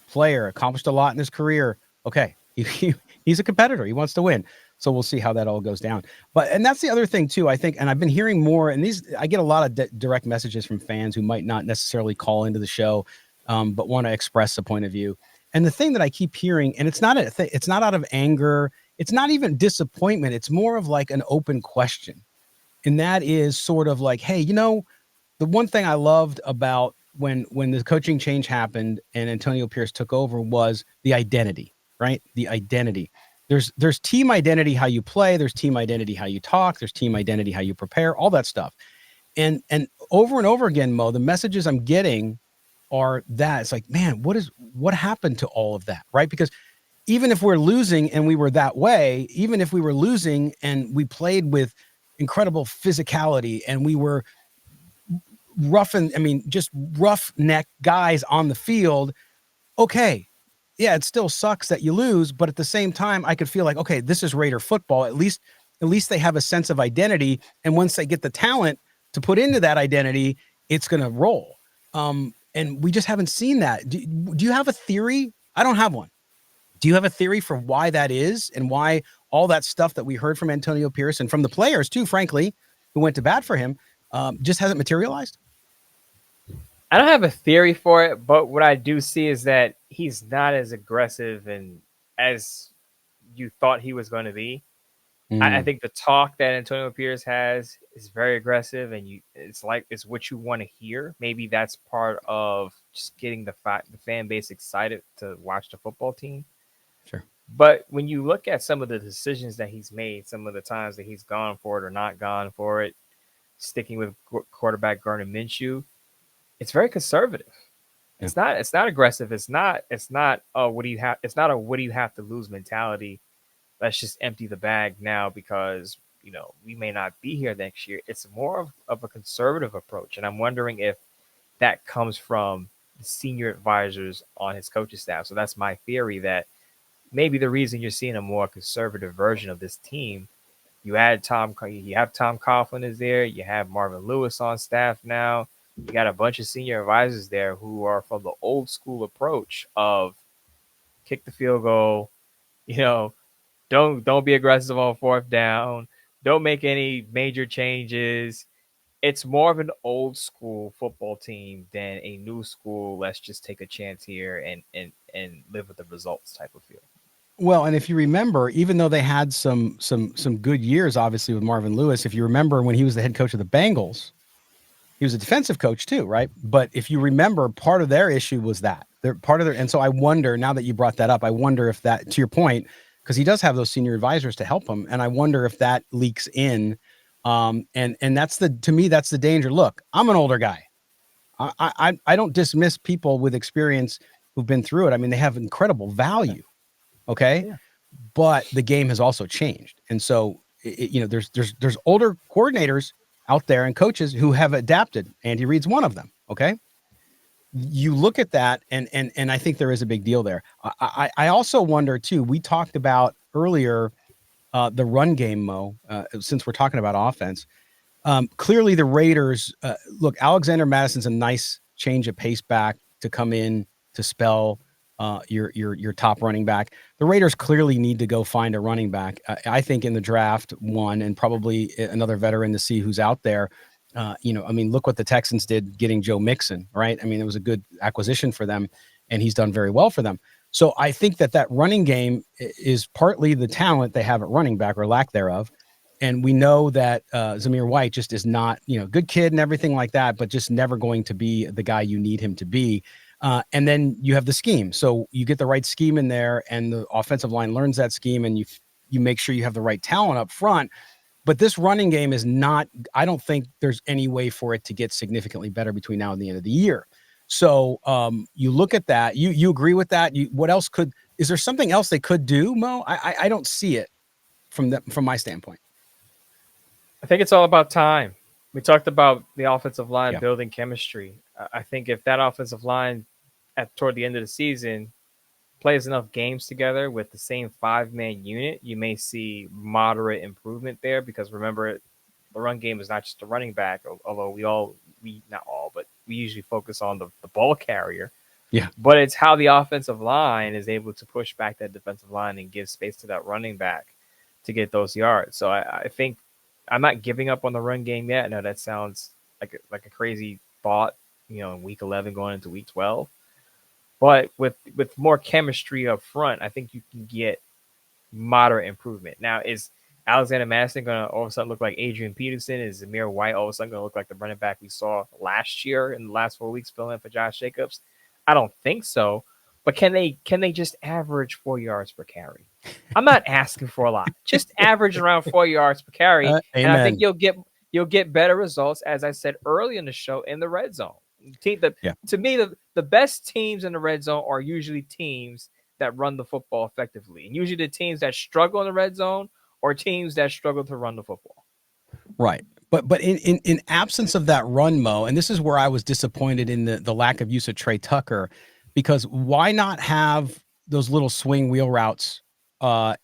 player, accomplished a lot in his career. Okay, he's a competitor. He wants to win. So we'll see how that all goes down. And that's the other thing too, I think, and I've been hearing more, and I get a lot of direct messages from fans who might not necessarily call into the show, but want to express a point of view. And the thing that I keep hearing, and it's not it's not out of anger, it's not even disappointment, it's more of like an open question. And that is sort of like, hey, the one thing I loved about when the coaching change happened and Antonio Pierce took over was the identity, right? The identity. There's team identity, how you play, there's team identity, how you talk, there's team identity, how you prepare, all that stuff. And over and over again, Mo, the messages I'm getting are that it's like, man, what happened to all of that, right? Because even if we're losing and we were that way, even if we were losing and we played with incredible physicality and we were just roughneck guys on the field, okay, yeah, it still sucks that you lose, but at the same time, I could feel like, okay, this is Raider football. At least they have a sense of identity, and once they get the talent to put into that identity, it's going to roll. And we just haven't seen that. Do you have a theory? I don't have one. Do you have a theory for why that is and why all that stuff that we heard from Antonio Pierce and from the players too, frankly, who went to bat for him, just hasn't materialized? I don't have a theory for it, but what I do see is that he's not as aggressive and as you thought he was going to be. I think the talk that Antonio Pierce has is very aggressive, and it's what you want to hear. Maybe that's part of just getting the fan base excited to watch the football team. Sure. But when you look at some of the decisions that he's made, some of the times that he's gone for it or not gone for it, sticking with quarterback Gardner Minshew, it's very conservative. Yeah. It's not aggressive. It's not what do you have? It's not a what do you have to lose mentality. Let's just empty the bag now because, we may not be here next year. It's more of a conservative approach. And I'm wondering if that comes from the senior advisors on his coaching staff. So that's my theory, that maybe the reason you're seeing a more conservative version of this team, you have Tom Coughlin is there. You have Marvin Lewis on staff now. You got a bunch of senior advisors there who are from the old school approach of kick the field goal, don't be aggressive on fourth down. Don't make any major changes. It's more of an old school football team than a new school. Let's just take a chance here and live with the results type of feel. Well, and if you remember, even though they had some good years, obviously with Marvin Lewis, if you remember when he was the head coach of the Bengals, he was a defensive coach too, right? But if you remember, part of their issue was that and so I wonder, now that you brought that up, I wonder if that, to your point, because he does have those senior advisors to help him, and I wonder if that leaks in. And that's to me, that's the danger. Look, I'm an older guy. I don't dismiss people with experience who've been through it. I mean, they have incredible value. Okay. Yeah. But the game has also changed. And so, there's older coordinators out there and coaches who have adapted. Andy Reid's one of them. Okay. You look at that and I think there is a big deal there. I also wonder too, we talked about earlier, the run game, Mo, since we're talking about offense. Clearly the Raiders, look, Alexander Madison's a nice change of pace back to come in to spell your top running back. The Raiders clearly need to go find a running back. I think in the draft, one, and probably another veteran to see who's out there. Look what the Texans did getting Joe Mixon, right? I mean, it was a good acquisition for them, and he's done very well for them. So I think that running game is partly the talent they have at running back or lack thereof. And we know that Zamir White just is not, good kid and everything like that, but just never going to be the guy you need him to be. And then you have the scheme. So you get the right scheme in there and the offensive line learns that scheme, and you make sure you have the right talent up front. But this running game is not, I don't think there's any way for it to get significantly better between now and the end of the year. So you look at that, you agree with that? What else is there something else they could do, Mo? I don't see it from my standpoint. I think it's all about time. We talked about the offensive line building chemistry. I think if that offensive line toward the end of the season plays enough games together with the same 5-man unit, you may see moderate improvement there, because remember, the run game is not just the running back, although we usually focus on the ball carrier. Yeah. But it's how the offensive line is able to push back that defensive line and give space to that running back to get those yards. So I think I'm not giving up on the run game yet. No, that sounds like a crazy thought, in week 11 going into week 12. But with more chemistry up front, I think you can get moderate improvement. Now, is Alexander Madison going to all of a sudden look like Adrian Peterson? Is Zamir White all of a sudden going to look like the running back we saw last year in the last 4 weeks filling in for Josh Jacobs? I don't think so. But can they just average 4 yards per carry? I'm not asking for a lot. Just average around 4 yards per carry, and I think you'll get better results, as I said early in the show, in the red zone. To me, the best teams in the red zone are usually teams that run the football effectively. And usually the teams that struggle in the red zone are teams that struggle to run the football. Right. But in absence of that run, Mo, and this is where I was disappointed in the lack of use of Trey Tucker, because why not have those little swing wheel routes?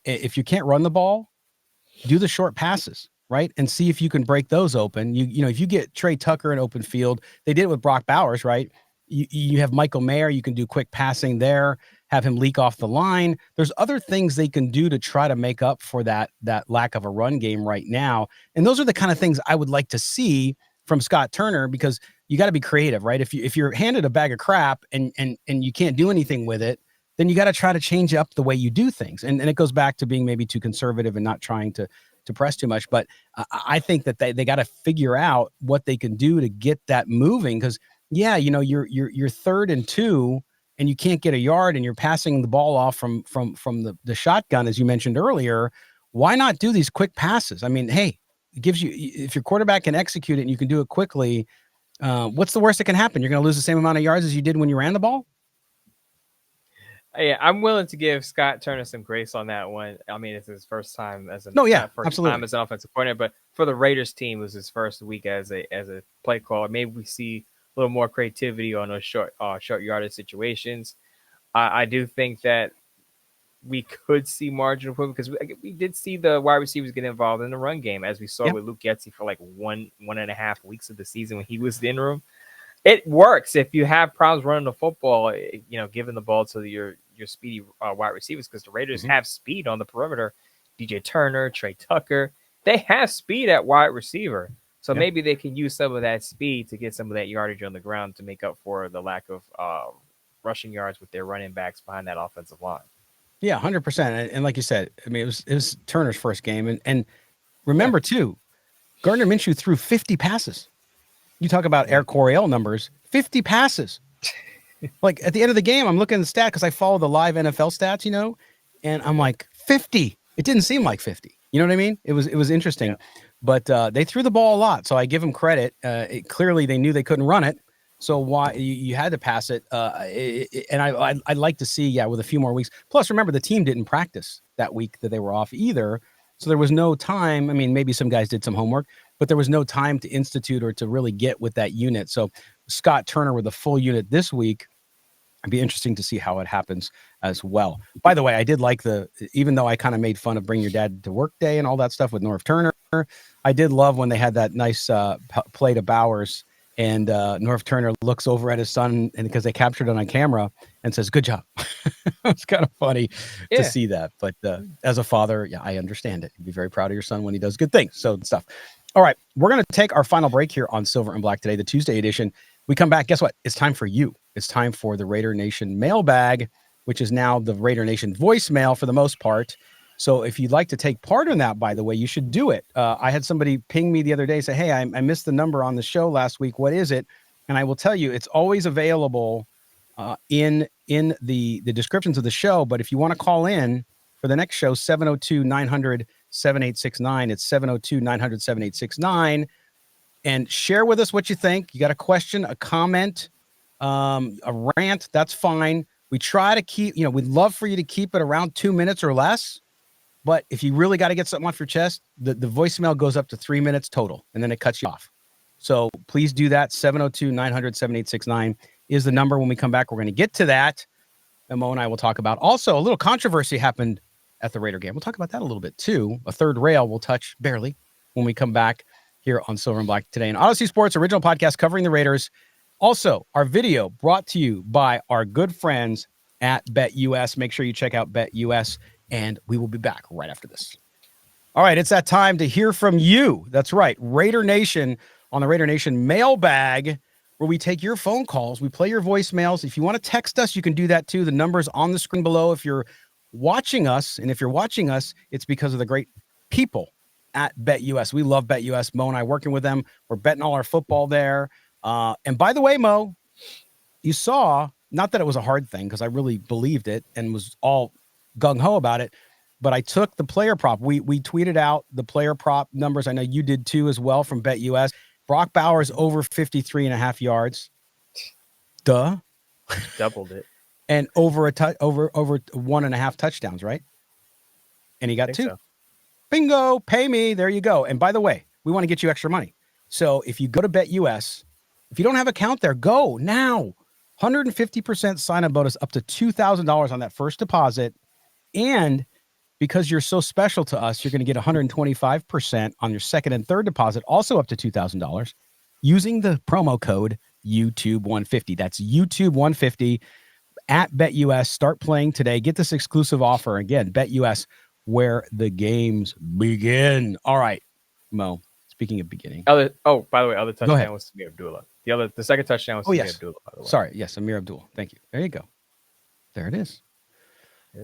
If you can't run the ball, do the short passes, right? And see if you can break those open. You know, if you get Trey Tucker in open field, they did it with Brock Bowers, right? You have Michael Mayer, you can do quick passing there, have him leak off the line. There's other things they can do to try to make up for that lack of a run game right now. And those are the kind of things I would like to see from Scott Turner, because you got to be creative, right? If you're handed a bag of crap and you can't do anything with it, then you got to try to change up the way you do things. And it goes back to being maybe too conservative and not trying to press too much. But I think that they got to figure out what they can do to get that moving. Because yeah, you know, you're 3rd and 2 and you can't get a yard and you're passing the ball off from the shotgun, as you mentioned earlier. Why not do these quick passes? I mean, hey, it gives you, if your quarterback can execute it and you can do it quickly, what's the worst that can happen? You're going to lose the same amount of yards as you did when you ran the ball? Yeah, I'm willing to give Scott Turner some grace on that one. I mean, it's his first time as time as an offensive coordinator, but for the Raiders team, it was his first week as a play caller. Maybe we see a little more creativity on those short yardage situations. I do think that we could see marginal improvement, because we did see the wide receivers get involved in the run game, as we saw with Luke Getsy for like 1.5 weeks of the season when he was the interim. It works if you have problems running the football, you know, giving the ball to your speedy wide receivers, because the Raiders have speed on the perimeter. DJ Turner, Trey Tucker, they have speed at wide receiver. So maybe they can use some of that speed to get some of that yardage on the ground to make up for the lack of rushing yards with their running backs behind that offensive line. Yeah, 100%. And like you said, I mean, it was Turner's first game. And remember, too, Gardner Minshew threw 50 passes. You talk about Air Coryell numbers, 50 passes. Like at the end of the game, I'm looking at the stat because I follow the live NFL stats, you know, and I'm like 50. It didn't seem like 50. You know what I mean? It was interesting, but they threw the ball a lot. So I give them credit. Clearly they knew they couldn't run it. So why you had to pass it. And I'd like to see, with a few more weeks. Plus, remember, the team didn't practice that week that they were off either. So there was no time. I mean, maybe some guys did some homework, but there was no time to institute or to really get with that unit. So Scott Turner with a full unit this week. It'd be interesting to see how it happens as well. By the way, I did like even though I kind of made fun of Bring Your Dad to Work Day and all that stuff with Norv Turner, I did love when they had that nice play to Bowers, and Norv Turner looks over at his son, and because they captured it on camera, and says, "Good job." It's kind of funny to see that. But as a father, I understand it. You'd be very proud of your son when he does good things. So stuff. All right, we're going to take our final break here on Silver and Black today, the Tuesday edition. We come back. Guess what? It's time for you. It's time for the Raider Nation Mailbag, which is now the Raider Nation voicemail for the most part. So if you'd like to take part in that, by the way, you should do it. I had somebody ping me the other day, say, "Hey, I missed the number on the show last week. What is it?" And I will tell you, it's always available in the descriptions of the show. But if you want to call in for the next show, 702-900-7869. It's 702-900-7869. And share with us what you think. You got a question, a comment, a rant, that's fine. We try to keep, we'd love for you to keep it around 2 minutes or less. But if you really got to get something off your chest, the voicemail goes up to 3 minutes total, and then it cuts you off. So please do that. 702-900-7869 is the number. When we come back, we're going to get to that. And Mo and I will talk about also a little controversy happened at the Raider game. We'll talk about that a little bit too. A third rail we'll touch barely when we come back here on Silver and Black today. An Odyssey Sports original podcast covering the Raiders. Also, our video brought to you by our good friends at BetUS. Make sure you check out BetUS, and we will be back right after this. All right, it's that time to hear from you. That's right, Raider Nation on the Raider Nation Mailbag. where we take your phone calls, we play your voicemails. If you want to text us, you can do that too. The number's on the screen below. If you're watching us, and if you're watching us, it's because of the great people at BetUS. We love BetUS. Mo and I working with them. We're betting all our football there. And by the way, Mo, you saw, not that it was a hard thing because I really believed it and was all gung-ho about it, but I took the player prop. We tweeted out the player prop numbers. I know you did too as well from BetUS. Brock Bowers over 53.5 yards. Duh. Doubled it. And over 1.5 touchdowns, right? And he got 2. So. Bingo, pay me. There you go. And by the way, we want to get you extra money. So if you go to BetUS, if you don't have an account there, go now. 150% sign-up bonus up to $2,000 on that first deposit. And because you're so special to us, you're going to get 125% on your second and third deposit, also up to $2,000, using the promo code YouTube150. That's YouTube150 at BetUS. Start playing today. Get this exclusive offer. Again, BetUS, where the games begin. All right, Mo, speaking of beginning. By the way, other touchdown was Samir Abdullah. The second touchdown was Samir Abdullah, by the way. Sorry, yes, Samir Abdullah. Thank you. There you go. There it is.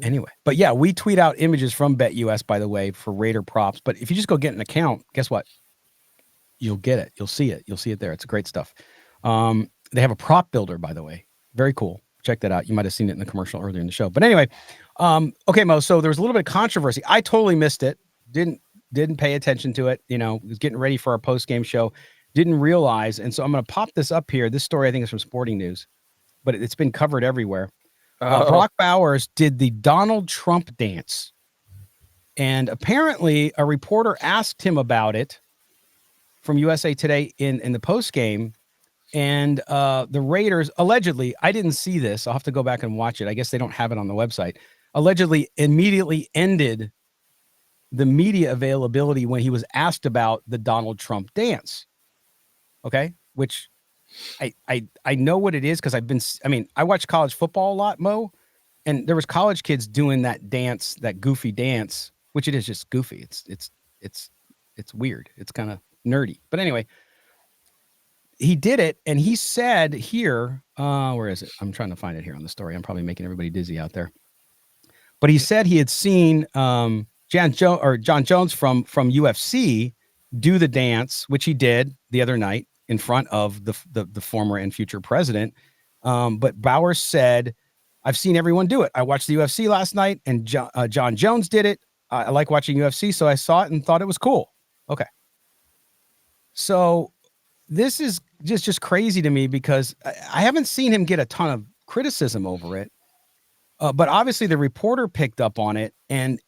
Anyway, but yeah, we tweet out images from BetUS, by the way, for Raider props. But if you just go get an account, guess what? You'll get it. You'll see it. You'll see it there. It's great stuff. They have a prop builder, by the way. Very cool. Check that out. You might have seen it in the commercial earlier in the show. But anyway, okay, Mo. So there was a little bit of controversy. I totally missed it. Didn't pay attention to it. Was getting ready for our post-game show. Didn't realize. And so I'm going to pop this up here. This story, I think, is from Sporting News, but it's been covered everywhere. Brock Bowers did the Donald Trump dance. And apparently a reporter asked him about it from USA Today in the post-game. And the Raiders, allegedly, I didn't see this. I'll have to go back and watch it. I guess they don't have it on the website. Allegedly immediately ended the media availability when he was asked about the Donald Trump dance. Okay? Which I know what it is because I watch college football a lot, Mo, and there was college kids doing that dance, that goofy dance, which it is just goofy. It's weird. It's kind of nerdy. But anyway, he did it, and he said here, where is it? I'm trying to find it here on the story. I'm probably making everybody dizzy out there. But he said he had seen John Jones from UFC do the dance, which he did the other night in front of the former and future president. But Bowers said, I've seen everyone do it. I watched the UFC last night, and John Jones did it. I like watching UFC, so I saw it and thought it was cool. Okay. So this is just crazy to me because I haven't seen him get a ton of criticism over it. But obviously the reporter picked up on it. And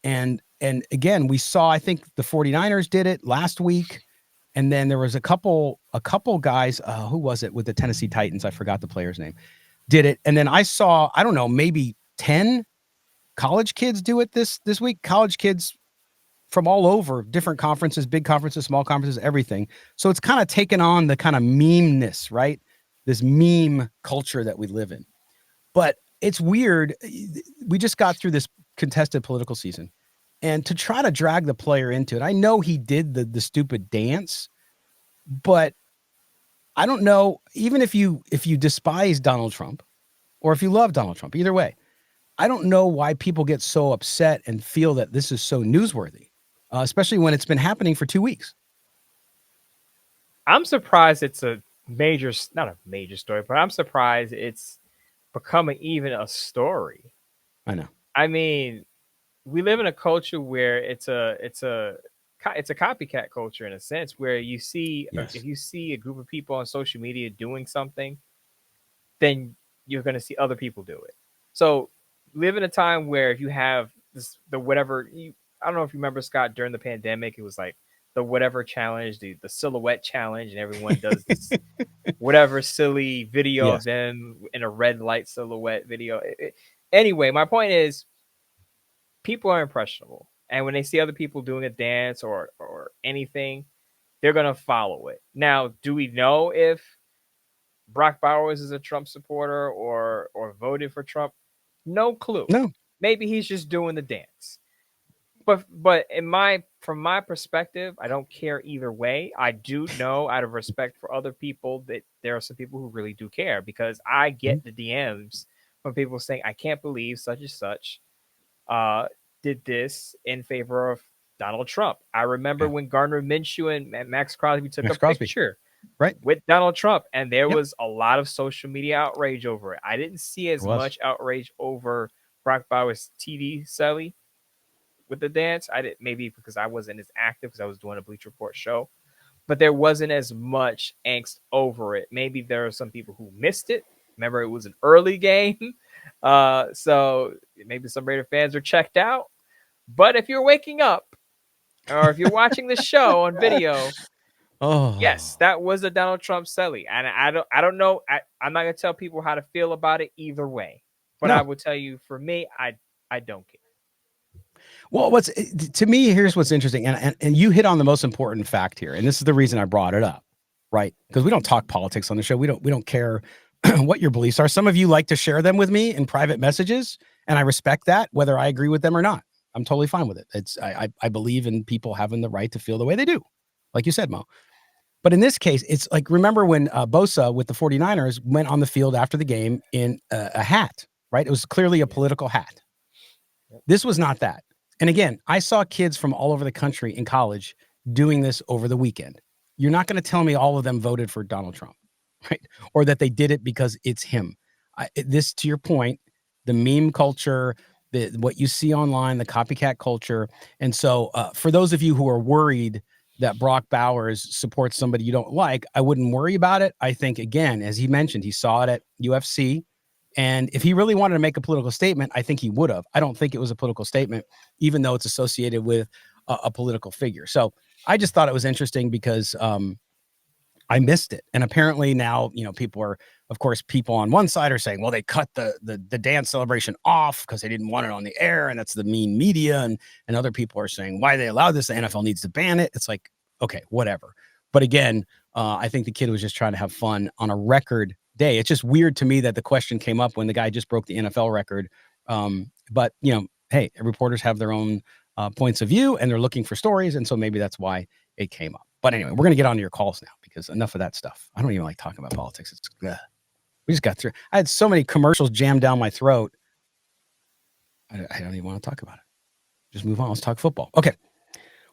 again, we saw, I think the 49ers did it last week. And then there was a couple guys, who was it with the Tennessee Titans? I forgot the player's name, did it. And then I saw, I don't know, maybe 10 college kids do it this week. College kids from all over, different conferences, big conferences, small conferences, everything. So it's kind of taken on the kind of meme-ness, right? This meme culture that we live in. But it's weird. We just got through this contested political season. And to try to drag the player into it, I know he did the stupid dance, but I don't know, even if you despise Donald Trump or if you love Donald Trump, either way, I don't know why people get so upset and feel that this is so newsworthy, especially when it's been happening for 2 weeks. I'm surprised it's not a major story, but I'm surprised it's becoming even a story. I know. I mean, we live in a culture where it's a copycat culture in a sense, where you see, if you see a group of people on social media doing something, then you're going to see other people do it. So live in a time where if you have I don't know if you remember, Scott, during the pandemic, it was like the whatever challenge, the silhouette challenge, and everyone does this whatever silly video of them in a red light silhouette video. Anyway, my point is, people are impressionable, and when they see other people doing a dance or anything, they're gonna follow it. Now, do we know if Brock Bowers is a Trump supporter or voted for Trump? No clue. No. Maybe he's just doing the dance. But in my from my perspective, I don't care either way. I do know, out of respect for other people, that there are some people who really do care, because I get the DMs from people saying, I can't believe such and such did this in favor of Donald Trump. I remember when Gardner Minshew and Max Crosby took a picture with Donald Trump, and there was a lot of social media outrage over it. I didn't see as much outrage over Brock Bowers' TV celly with the dance. I didn't, maybe because I wasn't as active because I was doing a Bleach Report show, but there wasn't as much angst over it. Maybe there are some people who missed it. Remember, it was an early game. So maybe some Raider fans are checked out. But if you're waking up, or if you're watching the show on video, yes, that was a Donald Trump celly. And I don't know. I'm not gonna tell people how to feel about it either way. But I will tell you, for me, I don't care. Well, to me, here's what's interesting, and you hit on the most important fact here, and this is the reason I brought it up, right? Because we don't talk politics on the show. We don't care what your beliefs are. Some of you like to share them with me in private messages, and I respect that, whether I agree with them or not. I'm totally fine with it. I believe in people having the right to feel the way they do, like you said, Mo. But in this case, it's like, remember when Bosa with the 49ers went on the field after the game in a hat, right? It was clearly a political hat. This was not that. And again, I saw kids from all over the country in college doing this over the weekend. You're not going to tell me all of them voted for Donald Trump, right? Or that they did it because it's him. This, to your point, the meme culture, what you see online, the copycat culture. And so for those of you who are worried that Brock Bowers supports somebody you don't like, I wouldn't worry about it. I think, again, as he mentioned, he saw it at UFC. And if he really wanted to make a political statement, I think he would have. I don't think it was a political statement, even though it's associated with a political figure. So I just thought it was interesting because I missed it. And apparently now, people are, of course, people on one side are saying, well, they cut the dance celebration off because they didn't want it on the air. And that's the mean media. And other people are saying, why they allowed this? The NFL needs to ban it. It's like, okay, whatever. But again, I think the kid was just trying to have fun on a record day. It's just weird to me that the question came up when the guy just broke the NFL record. But hey, reporters have their own points of view and they're looking for stories. And so maybe that's why it came up. But anyway, we're going to get on to your calls now because enough of that stuff. I don't even like talking about politics. We just got through. I had so many commercials jammed down my throat. I don't even want to talk about it. Just move on. Let's talk football. Okay.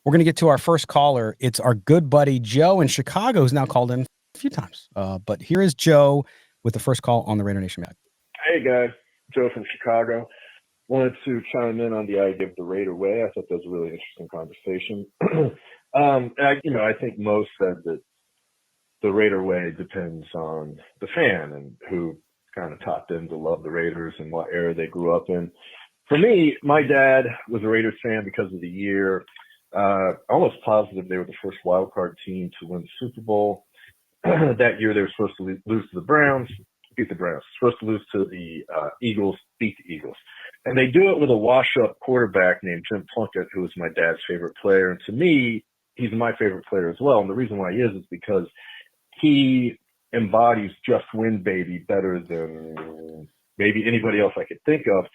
We're going to get to our first caller. It's our good buddy Joe in Chicago, who's now called in a few times. But here is Joe with the first call on the Raider Nation Mailbag. Hey, guys. Joe from Chicago. Wanted to chime in on the idea of the Raider way. I thought that was a really interesting conversation. I think most said that the Raider way depends on the fan and who kind of taught them to love the Raiders and what era they grew up in. For me, my dad was a Raiders fan because of the year. Almost positive they were the first wild card team to win the Super Bowl. That year they were supposed to lose to the Browns, beat the Browns. Supposed to lose to the Eagles, beat the Eagles. And they do it with a wash-up quarterback named Jim Plunkett, who was my dad's favorite player. And to me, he's my favorite player as well. And the reason why he is because he embodies just win, baby, better than maybe anybody else I could think of.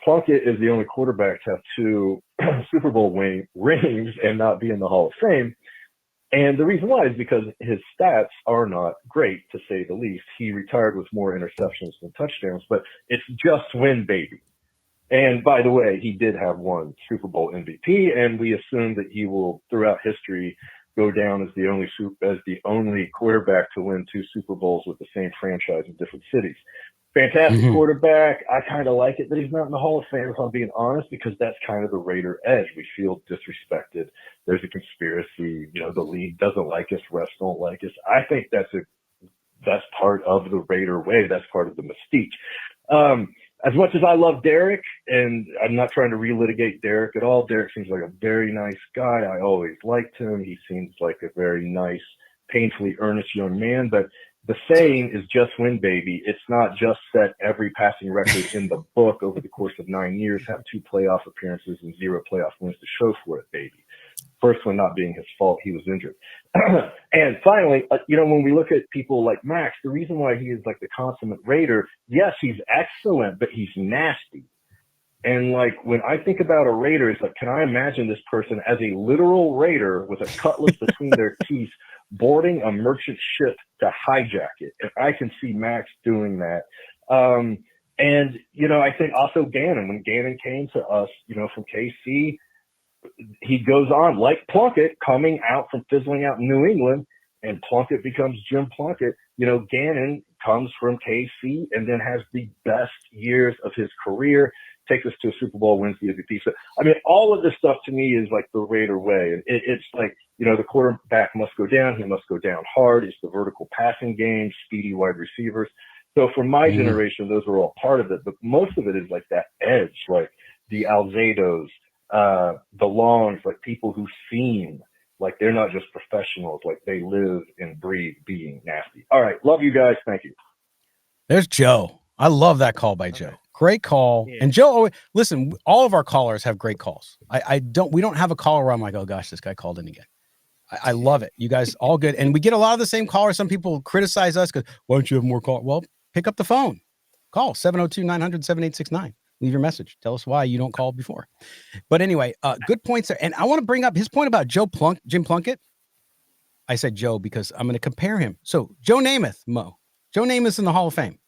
Plunkett is the only quarterback to have 2 Super Bowl rings and not be in the Hall of Fame. And the reason why is because his stats are not great, to say the least. He retired with more interceptions than touchdowns, but it's just win, baby. And by the way, he did have 1 Super Bowl MVP, and we assume that he will, throughout history, go down as the only quarterback to win 2 Super Bowls with the same franchise in different cities. Fantastic quarterback. I kind of like it that he's not in the Hall of Fame, if I'm being honest, because that's kind of the Raider edge. We feel disrespected. There's a conspiracy. The league doesn't like us. Refs don't like us. I think that's part of the Raider way. That's part of the mystique. As much as I love Derek, and I'm not trying to relitigate Derek at all, Derek seems like a very nice guy. I always liked him. He seems like a very nice, painfully earnest young man, but the saying is just win, baby. It's not just set every passing record in the book over the course of 9 years, have 2 playoff appearances and 0 playoff wins to show for it, baby. First one not being his fault, he was injured. And finally, when we look at people like Max, the reason why he is like the consummate Raider, yes, he's excellent, but he's nasty. And like when I think about a Raider, it's like, can I imagine this person as a literal Raider with a cutlass between their teeth, boarding a merchant ship to hijack it? And I can see Max doing that. And, you know, I think also Gannon, when Gannon came to us, you know, from KC, he goes on like Plunkett coming out from fizzling out in New England, and Plunkett becomes Jim Plunkett. You know, Gannon comes from KC and then has the best years of his career, takes us to a Super Bowl, wins the MVP. So, I mean, all of this stuff to me is like the Raider way. And it's like, you know, the quarterback must go down. He must go down hard. It's the vertical passing game, speedy wide receivers. So for my generation, those were all part of it. But most of it is like that edge, like the Alzados, the Longs, like people who seem like they're not just professionals, like they live and breathe being nasty. All right. Love you guys. Thank you. There's Joe. I love that call by Joe. Great call. Yeah. And Joe, listen, all of our callers have great calls. We don't have a caller where I'm like, oh gosh, this guy called in again. I love it. You guys all good. And we get a lot of the same callers. Some people criticize us because why don't you have more call? Well, pick up the phone. Call 702-900-7869. Leave your message. Tell us why you don't call before. But anyway, good points there. And I want to bring up his point about Jim Plunkett. I said Joe because I'm going to compare him. So Joe Namath, Joe Namath's in the Hall of Fame.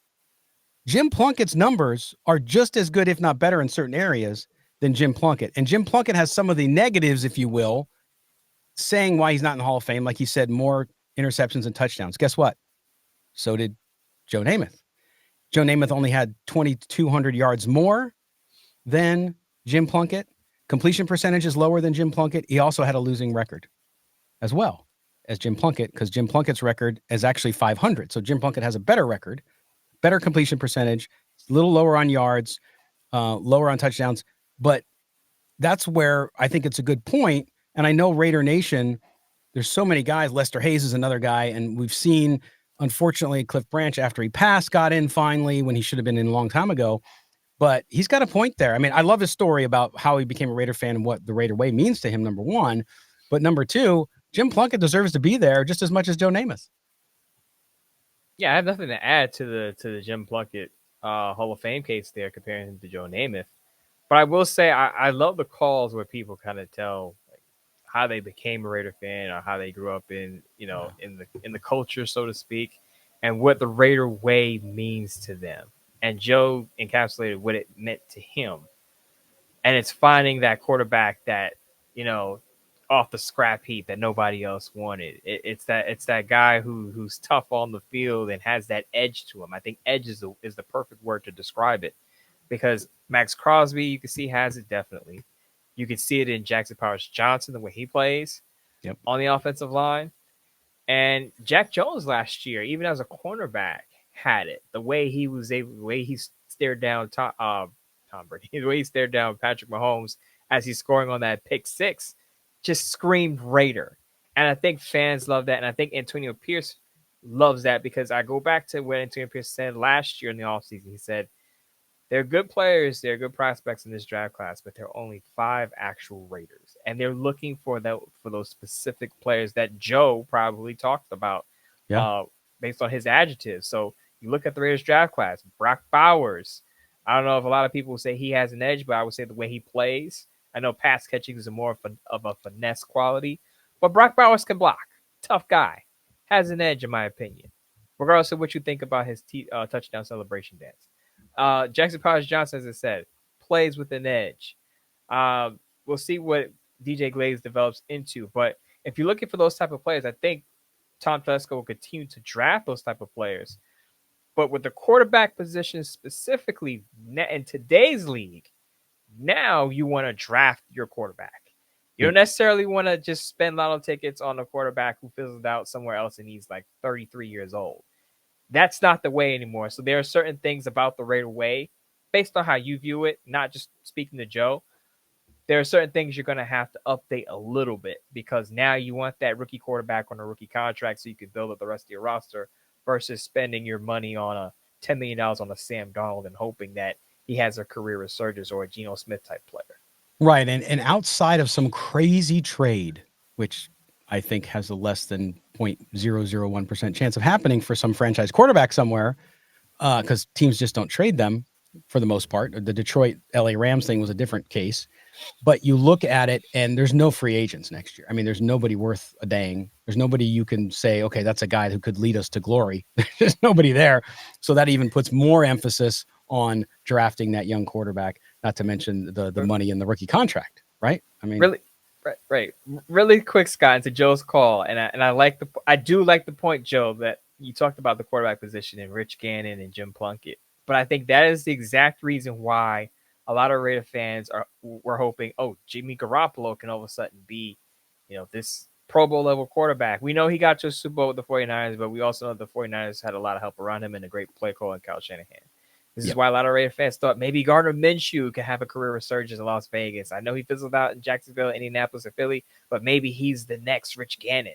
Jim Plunkett's numbers are just as good, if not better, in certain areas than Jim Plunkett. And Jim Plunkett has some of the negatives, if you will, saying why he's not in the Hall of Fame. Like he said, more interceptions and touchdowns. Guess what? So did Joe Namath. Joe Namath only had 2,200 yards more than Jim Plunkett. Completion percentage is lower than Jim Plunkett. He also had a losing record as well as Jim Plunkett, because Jim Plunkett's record is actually 500. So Jim Plunkett has a better record, better completion percentage, a little lower on yards, lower on touchdowns. But that's where I think it's a good point. And I know Raider Nation, there's so many guys. Lester Hayes is another guy. And we've seen, unfortunately, Cliff Branch, after he passed, got in finally when he should have been in a long time ago. But he's got a point there. I mean, I love his story about how he became a Raider fan and what the Raider way means to him, number one. But number two, Jim Plunkett deserves to be there just as much as Joe Namath. Yeah, I have nothing to add to the Jim Plunkett Hall of Fame case there, comparing him to Joe Namath. But I will say I love the calls where people kind of tell like, how they became a Raider fan or how they grew up in, you know, in the culture, so to speak, and what the Raider way means to them. And Joe encapsulated what it meant to him. And it's finding that quarterback that, you know, off the scrap heap that nobody else wanted. It's that guy who's tough on the field and has that edge to him. I think edge is the perfect word to describe it, because Max Crosby, you can see, has it definitely. You can see it in Jackson Powers-Johnson, the way he plays on the offensive line. And Jack Jones last year, even as a cornerback, had it. The way he was able, the way he stared down Tom Brady, the way he stared down Patrick Mahomes as he's scoring on that pick six, just screamed Raider. And I think fans love that. And I think Antonio Pierce loves that, because I go back to what Antonio Pierce said last year in the offseason. He said, they're good players, they're good prospects in this draft class, but there are only 5 actual Raiders. And they're looking for those specific players that Joe probably talked about based on his adjectives. So you look at the Raiders draft class, Brock Bowers. I don't know if a lot of people say he has an edge, but I would say the way he plays. I know pass catching is more of a finesse quality, but Brock Bowers can block. Tough guy. Has an edge, in my opinion, regardless of what you think about his touchdown celebration dance. Jackson Powers-Johnson, as I said, plays with an edge. We'll see what DJ Glaze develops into. But if you're looking for those type of players, I think Tom Telesco will continue to draft those type of players. But with the quarterback position specifically in today's league, now you want to draft your quarterback. You don't necessarily want to just spend lotto tickets on a quarterback who fizzled out somewhere else and he's like 33 years old. That's not the way anymore. So there are certain things about the Raider way, based on how you view it, not just speaking to Joe. There are certain things you're going to have to update a little bit, because now you want that rookie quarterback on a rookie contract so you can build up the rest of your roster, versus spending your money on a $10 million on a Sam Darnold and hoping that he has a career resurgence or a Geno Smith type player. Right. And outside of some crazy trade, which I think has a less than 0.001% chance of happening for some franchise quarterback somewhere, because teams just don't trade them. for the most part. The Detroit LA Rams thing was a different case. But you look at it and there's no free agents next year. I mean, there's nobody worth a dang. There's nobody you can say, okay, that's a guy who could lead us to glory. There's nobody there. So that even puts more emphasis on drafting that young quarterback, not to mention the money in the rookie contract, right? I mean, really, right. Really quick, Scott, into Joe's call. And I do like the point, Joe, that you talked about the quarterback position and Rich Gannon and Jim Plunkett. But I think that is the exact reason why a lot of Raider fans were hoping, oh, Jimmy Garoppolo can all of a sudden be, this Pro Bowl level quarterback. We know he got to a Super Bowl with the 49ers, but we also know the 49ers had a lot of help around him and a great play call in Kyle Shanahan. This is why a lot of Raider fans thought maybe Gardner Minshew could have a career resurgence in Las Vegas. I know he fizzled out in Jacksonville, Indianapolis, or Philly, but maybe he's the next Rich Gannon.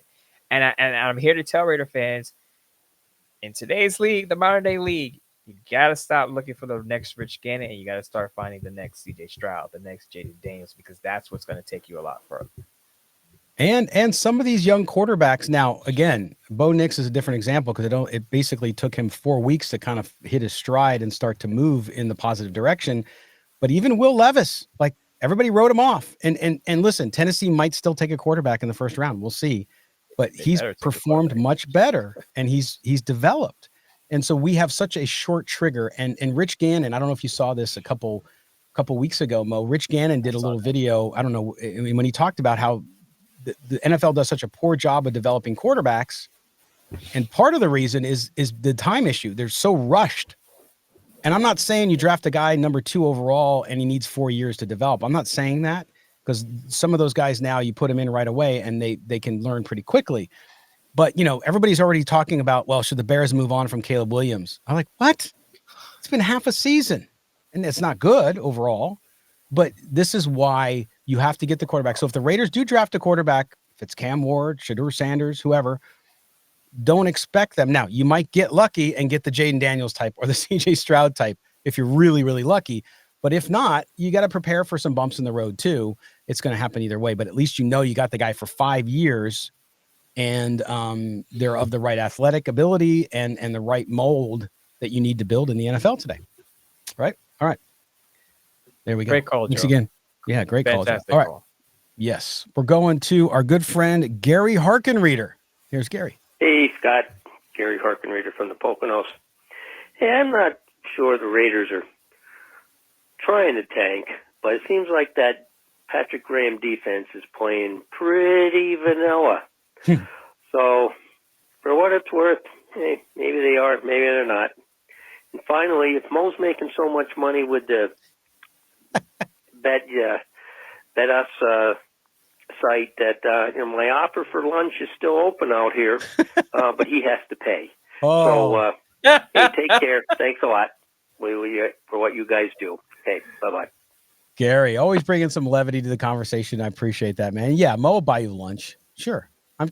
And I'm here to tell Raider fans, in today's league, the modern day league, you got to stop looking for the next Rich Gannon, and you got to start finding the next CJ Stroud, the next Jaden Daniels, because that's what's going to take you a lot further. And some of these young quarterbacks now, again, Bo Nix is a different example because it basically took him 4 weeks to kind of hit his stride and start to move in the positive direction. But even Will Levis, like everybody wrote him off. And listen, Tennessee might still take a quarterback in the first round. We'll see. But he's performed much better and he's developed. And so we have such a short trigger. And Rich Gannon, I don't know if you saw this a couple weeks ago, Mo. Rich Gannon did a little video. I don't know. I mean, when he talked about how the NFL does such a poor job of developing quarterbacks. And part of the reason is the time issue. They're so rushed. And I'm not saying you draft a guy number 2 overall and he needs 4 years to develop. I'm not saying that, because some of those guys now you put them in right away and they can learn pretty quickly. But, everybody's already talking about, well, should the Bears move on from Caleb Williams? I'm like, what? It's been half a season and it's not good overall. But this is why you have to get the quarterback. So if the Raiders do draft a quarterback, if it's Cam Ward, Shedeur Sanders, whoever, don't expect them. Now, you might get lucky and get the Jaden Daniels type or the CJ Stroud type if you're really, really lucky. But if not, you got to prepare for some bumps in the road too. It's going to happen either way. But at least you got the guy for 5 years and they're of the right athletic ability and the right mold that you need to build in the NFL today. Right? All right. There we go. Great call, Thanks Joe. again. Yeah, great call. Fantastic All right. call. Yes. We're going to our good friend, Gary Harkenreader. Here's Gary. Hey, Scott. Gary Harkenreader from the Poconos. Hey, I'm not sure the Raiders are trying to tank, but it seems like that Patrick Graham defense is playing pretty vanilla. So, for what it's worth, hey, maybe they are, maybe they're not. And finally, if Mo's making so much money with the bet us site that my offer for lunch is still open out here, but he has to pay. Oh. So, hey, take care. Thanks a lot for what you guys do. Hey, bye-bye. Gary, always bringing some levity to the conversation. I appreciate that, man. Yeah, Mo will buy you lunch. Sure. I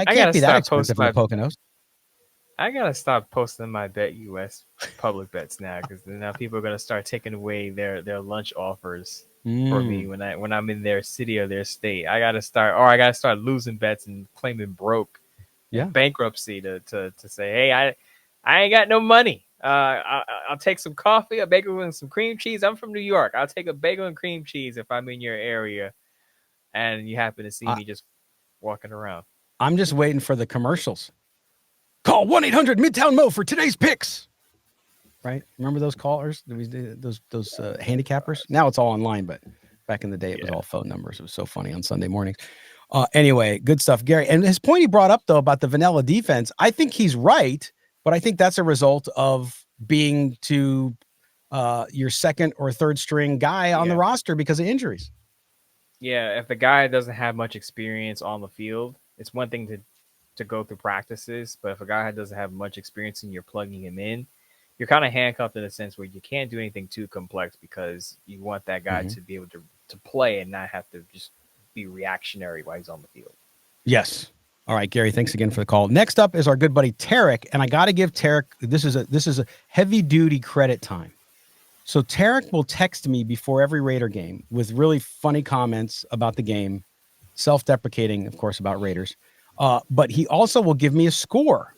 can't be that expensive for the Poconos. I gotta stop posting my Bet US public bets now, because now people are gonna start taking away their lunch offers for me when I'm in their city or their state. I gotta start losing bets and claiming broke, bankruptcy to say, hey, I ain't got no money. I'll take some coffee, a bagel and some cream cheese. I'm from New York. I'll take a bagel and cream cheese if I'm in your area, and you happen to see me just walking around. I'm just waiting for the commercials. Call 1-800-MIDTOWN-MO for today's picks. Right? Remember those callers? Those handicappers? Now it's all online, but back in the day it was all phone numbers. It was so funny on Sunday mornings. Anyway, good stuff, Gary. And his point he brought up, though, about the vanilla defense, I think he's right, but I think that's a result of being to your second or third string guy on the roster because of injuries. Yeah, if the guy doesn't have much experience on the field, it's one thing to go through practices, but if a guy doesn't have much experience and you're plugging him in, you're kind of handcuffed in a sense where you can't do anything too complex because you want that guy to be able to play and not have to just be reactionary while he's on the field. Yes. All right, Gary, thanks again for the call. Next up is our good buddy Tarek, and I got to give Tarek, this is a heavy duty credit time. So Tarek will text me before every Raider game with really funny comments about the game, self-deprecating, of course, about Raiders. But he also will give me a score.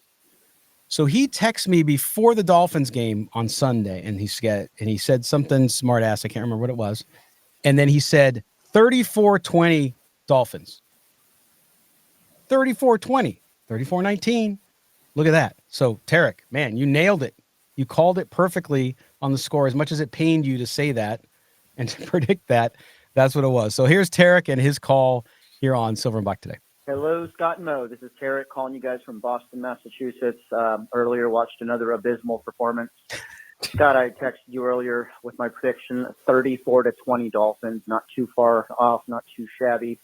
So he texted me before the Dolphins game on Sunday, and he said something smart ass. I can't remember what it was. And then he said 34-20 Dolphins. 34-20, 34-19. Look at that. So Tarek, man, you nailed it. You called it perfectly on the score. As much as it pained you to say that and to predict that, that's what it was. So here's Tarek and his call here on Silver and Black today. Hello, Scott and Mo. This is Tarek calling you guys from Boston, Massachusetts. Earlier watched another abysmal performance. Scott, I texted you earlier with my prediction, 34-20 Dolphins. Not too far off, not too shabby.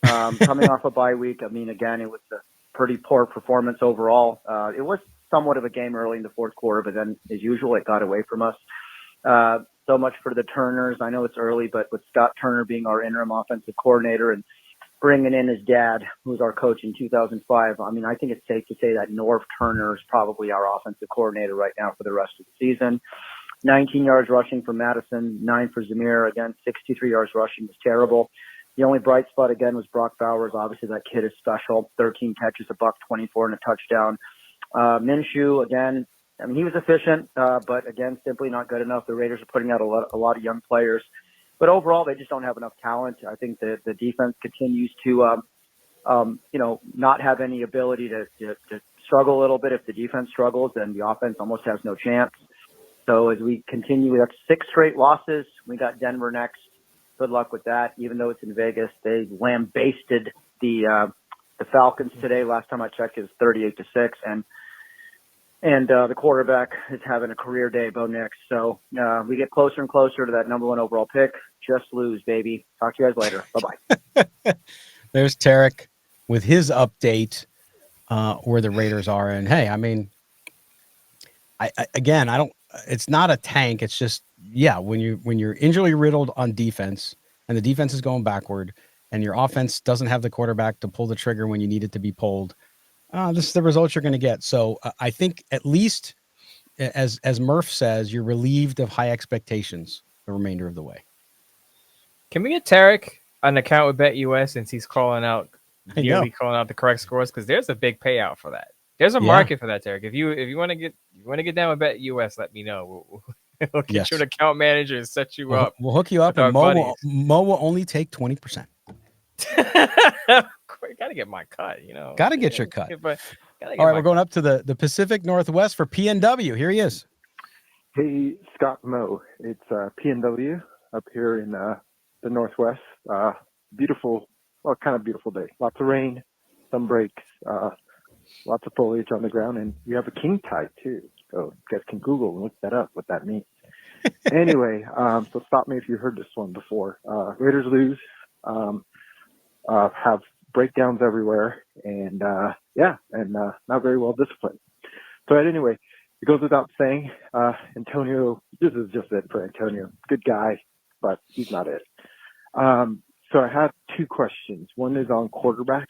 Coming off a bye week, I mean, again, it was a pretty poor performance overall. It was somewhat of a game early in the fourth quarter, but then, as usual, it got away from us. So much for the Turners. I know it's early, but with Scott Turner being our interim offensive coordinator and bringing in his dad, who was our coach in 2005, I mean, I think it's safe to say that Norv Turner is probably our offensive coordinator right now for the rest of the season. 19 yards rushing for Madison, 9 for Zamir. Again, 63 yards rushing was terrible. The only bright spot, again, was Brock Bowers. Obviously, that kid is special. 13 catches, $124 and a touchdown. Minshew, again, I mean, he was efficient, but, again, simply not good enough. The Raiders are putting out a lot of young players. But overall, they just don't have enough talent. I think the defense continues to, not have any ability to struggle a little bit. If the defense struggles, then the offense almost has no chance. So as we continue, we have 6 straight losses. We got Denver next. Good luck with that. Even though it's in Vegas, they lambasted the Falcons today. Last time I checked, it was 38-6, and the quarterback is having a career day, Bo Nix. So we get closer and closer to that number 1 overall pick. Just lose, baby. Talk to you guys later. Bye-bye. There's Tarek with his update where the Raiders are. And hey, I mean, I don't. It's not a tank. It's just, yeah, when you're injury riddled on defense and the defense is going backward and your offense doesn't have the quarterback to pull the trigger when you need it to be pulled, this is the results you're going to get. So I think at least, as Murph says, you're relieved of high expectations the remainder of the way. Can we get Tarek an account with BetUS since he's calling out the correct scores? Because there's a big payout for that. There's a market for that, Tarek. If you want to get down with BetUS, let me know. We'll get you an account manager and set you up. We'll hook you up, and Mo will only take 20%. Gotta get my cut, Gotta get your cut. All right, we're going up to the Pacific Northwest for PNW. Here he is. Hey, Scott Mo. It's PNW up here in the Northwest. Beautiful, kind of beautiful day. Lots of rain, some breaks, lots of foliage on the ground, and we have a king tide too. So you guys can Google and look that up, what that means. Anyway, so stop me if you heard this one before. Raiders lose, have breakdowns everywhere, and not very well disciplined. But anyway, it goes without saying, Antonio, this is just it for Antonio. Good guy, but he's not it. So I have 2 questions. One is on quarterbacks,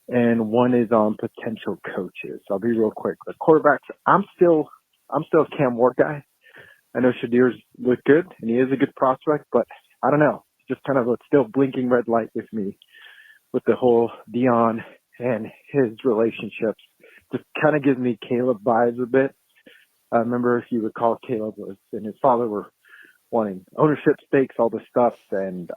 and one is on potential coaches. I'll be real quick. The quarterbacks, I'm still a Cam Ward guy. I know Shadir's look good, and he is a good prospect, but I don't know. Just kind of a still blinking red light with me with the whole Dion and his relationships. Just kind of gives me Caleb vibes a bit. I remember, if you recall, Caleb and his father were wanting ownership stakes, all this stuff, and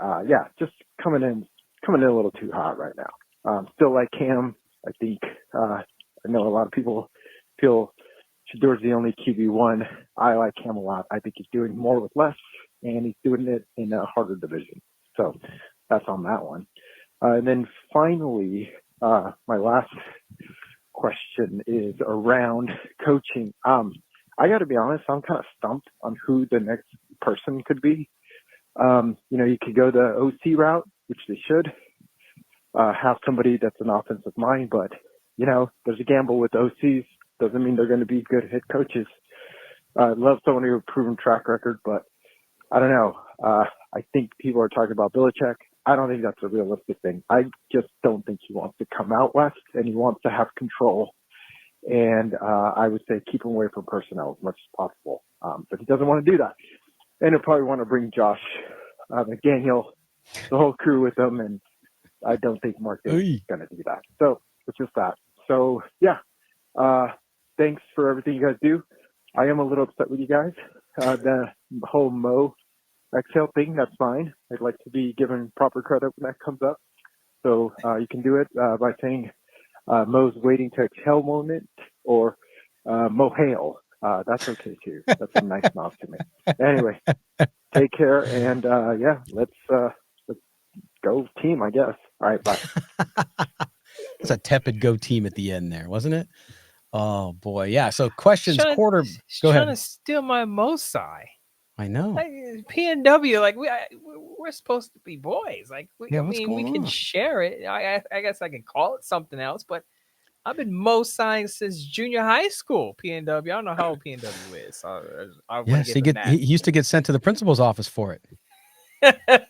just coming in a little too hot right now. Still like Cam. I think I know a lot of people feel Shador's the only QB1. I like Cam a lot. I think he's doing more with less, and he's doing it in a harder division. So that's on that one. And then finally, my last question is around coaching. I got to be honest, I'm kind of stumped on who the next person could be. You could go the OC route, which they should. Have somebody that's an offensive mind, but, there's a gamble with OCs. Doesn't mean they're going to be good head coaches. I love someone who has a proven track record, but I don't know. I think people are talking about Belichick. I don't think that's a realistic thing. I just don't think he wants to come out west, and he wants to have control. And I would say keep him away from personnel as much as possible. But he doesn't want to do that. And he'll probably want to bring Josh McDaniel, the whole crew with him, and I don't think Mark is going to do that. So it's just that. So, thanks for everything you guys do. I am a little upset with you guys. The whole Mo exhale thing, that's fine. I'd like to be given proper credit when that comes up. So you can do it by saying Mo's waiting to exhale moment or Mo hail. That's okay too. That's a nice nod to me. Anyway, take care and let's go team, I guess. All right, bye. It's a tepid go team at the end there, wasn't it? Oh boy, yeah. So questions, quarter. Go ahead. Trying to steal my Mosai. I know. Like, PNW, like we're supposed to be boys. Like we can share it. I guess I can call it something else, but I've been Mosaiing since junior high school. PNW. I don't know how old PNW is. So he used to get sent to the principal's office for it.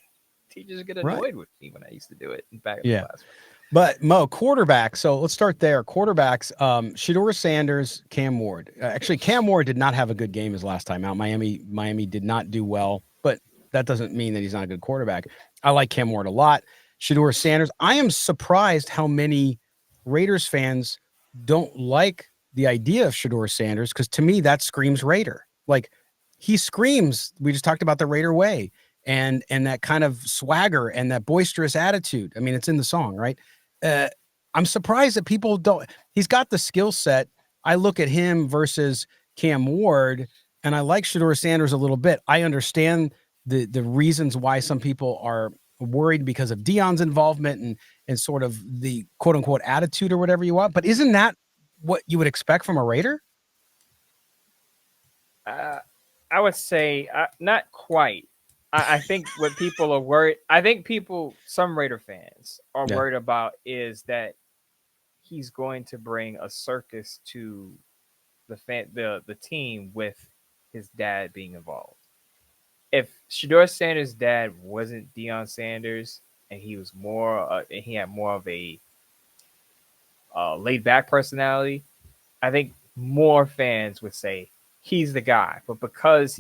Teachers get annoyed with me when I used to do it back in the classroom. But Mo, quarterback. So let's start there. Quarterbacks, Shedeur Sanders, Cam Ward. Actually, Cam Ward did not have a good game his last time out. Miami did not do well, but that doesn't mean that he's not a good quarterback. I like Cam Ward a lot. Shedeur Sanders. I am surprised how many Raiders fans don't like the idea of Shedeur Sanders, because to me, that screams Raider. Like, he screams, we just talked about the Raider way and that kind of swagger and that boisterous attitude. I mean, it's in the song, right? I'm surprised that people don't. He's got the skill set. I look at him versus Cam Ward, and I like Shedeur Sanders a little bit. I understand the reasons why some people are worried because of Deion's involvement and sort of the quote unquote attitude or whatever you want. But isn't that what you would expect from a Raider? I would say not quite. I think what people are worried, some Raider fans are worried about is that he's going to bring a circus to the team with his dad being involved. If Shedeur Sanders' dad wasn't Deion Sanders and he was he had more of a laid back personality, I think more fans would say he's the guy. But because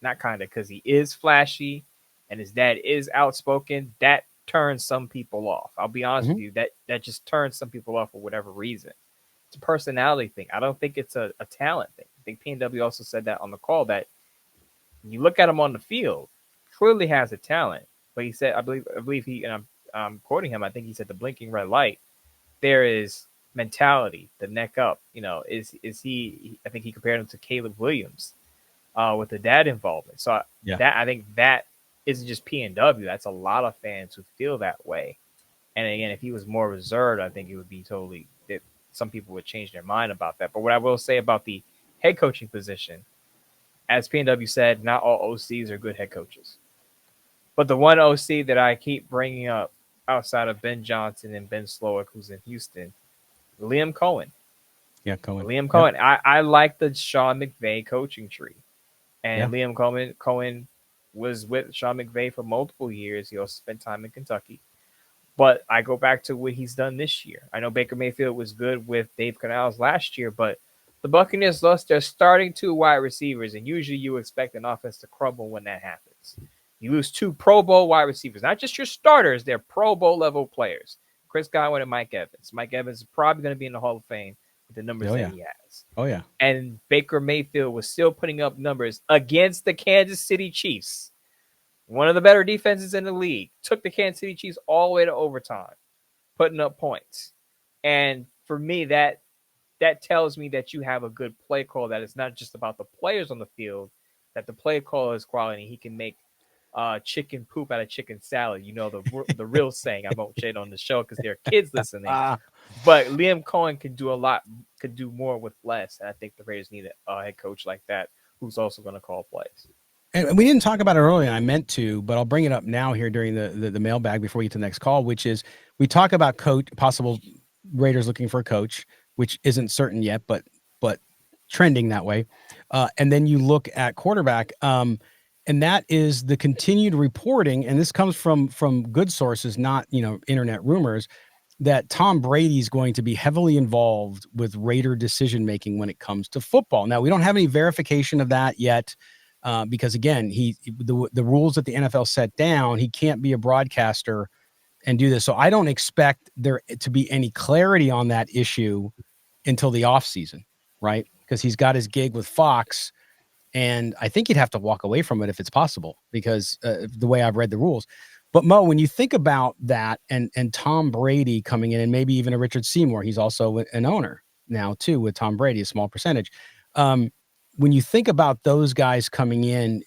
because he is flashy and his dad is outspoken, that turns some people off. I'll be honest with you, that just turns some people off for whatever reason. It's a personality thing. I don't think it's a talent thing. I think PNW also said that on the call, that when you look at him on the field, clearly has a talent. But he said, I believe he, and I'm quoting him, I think he said the blinking red light, there is mentality, the neck up. Is he, I think he compared him to Caleb Williams with the dad involvement. So I think that isn't just PNW. That's a lot of fans who feel that way. And again, if he was more reserved, I think it would be some people would change their mind about that. But what I will say about the head coaching position, as PNW said, not all OCs are good head coaches. But the one OC that I keep bringing up outside of Ben Johnson and Ben Slowick, who's in Houston, Liam Cohen. Yeah, Cohen. Liam Cohen. Yep. I like the Sean McVay coaching tree. And Liam Cohen was with Sean McVay for multiple years. He also spent time in Kentucky. But I go back to what he's done this year. I know Baker Mayfield was good with Dave Canales last year, but the Buccaneers lost their starting 2 wide receivers, and usually you expect an offense to crumble when that happens. You lose 2 Pro Bowl wide receivers, not just your starters, they're Pro Bowl level players. Chris Godwin and Mike Evans. Mike Evans is probably going to be in the Hall of Fame with the numbers that he has. Oh, yeah. And Baker Mayfield was still putting up numbers against the Kansas City Chiefs, one of the better defenses in the league. Took the Kansas City Chiefs all the way to overtime, putting up points. And for me, that tells me that you have a good play call, that it's not just about the players on the field, that the play call is quality. He can make chicken poop out of chicken salad. The real saying. I won't say it on the show because there are kids listening. But Liam Cohen could do more with less. And I think the Raiders need a head coach like that who's also going to call plays. And we didn't talk about it earlier, and I meant to, but I'll bring it up now here during the mailbag before we get to the next call, which is we talk about possible Raiders looking for a coach, which isn't certain yet, but trending that way. And then you look at quarterback, and that is the continued reporting, and this comes from good sources, not internet rumors, that Tom Brady is going to be heavily involved with Raider decision making when it comes to football. Now, we don't have any verification of that yet. Because again, the rules that the NFL set down, he can't be a broadcaster and do this. So I don't expect there to be any clarity on that issue until the offseason, right? Because he's got his gig with Fox, and I think he'd have to walk away from it if it's possible, because the way I've read the rules. But Mo, when you think about that, and Tom Brady coming in, and maybe even a Richard Seymour, he's also an owner now too with Tom Brady, a small percentage. When you think about those guys coming in,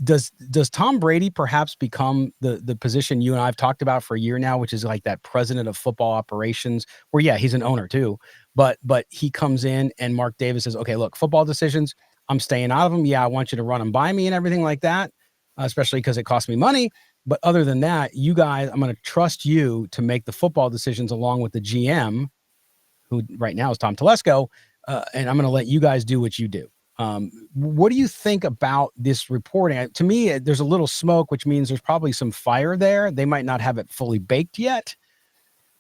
does Tom Brady perhaps become the position you and I have talked about for a year now, which is like that president of football operations, where, yeah, he's an owner too, but he comes in and Mark Davis says, okay, look, football decisions, I'm staying out of them. Yeah, I want you to run them by me and everything like that, especially because it costs me money. But other than that, you guys, I'm going to trust you to make the football decisions along with the GM, who right now is Tom Telesco, and I'm going to let you guys do what you do. What do you think about this reporting? To me, there's a little smoke, which means there's probably some fire there. They might not have it fully baked yet,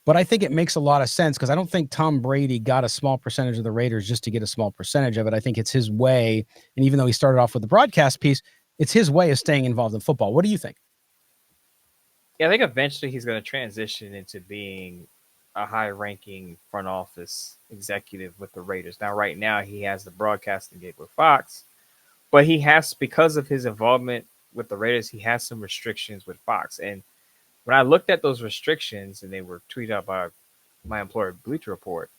but I think it makes a lot of sense, because I don't think Tom Brady got a small percentage of the Raiders just to get a small percentage of it. I think it's his way. And even though he started off with the broadcast piece, it's his way of staying involved in football. What do you think? Yeah, I think eventually he's going to transition into being a high-ranking front office executive with the Raiders. Now, right now, he has the broadcasting gig with Fox, but he has, because of his involvement with the Raiders, he has some restrictions with Fox. And when I looked at those restrictions, and they were tweeted out by my employer, Bleacher Report,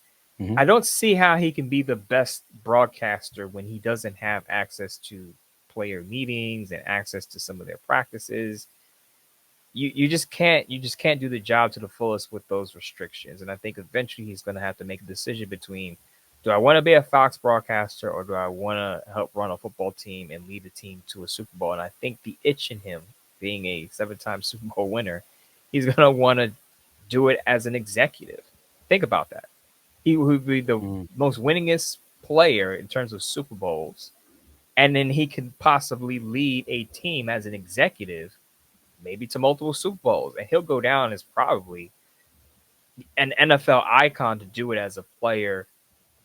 I don't see how he can be the best broadcaster when he doesn't have access to player meetings and access to some of their practices. You just can't do the job to the fullest with those restrictions. And I think eventually he's going to have to make a decision between, do I want to be a Fox broadcaster, or do I want to help run a football team and lead the team to a Super Bowl? And I think the itch in him, being a 7-time Super Bowl winner, he's going to want to do it as an executive. Think about that. He would be the most winningest player in terms of Super Bowls. And then he could possibly lead a team as an executive, maybe to multiple Super Bowls. And he'll go down as probably an NFL icon to do it as a player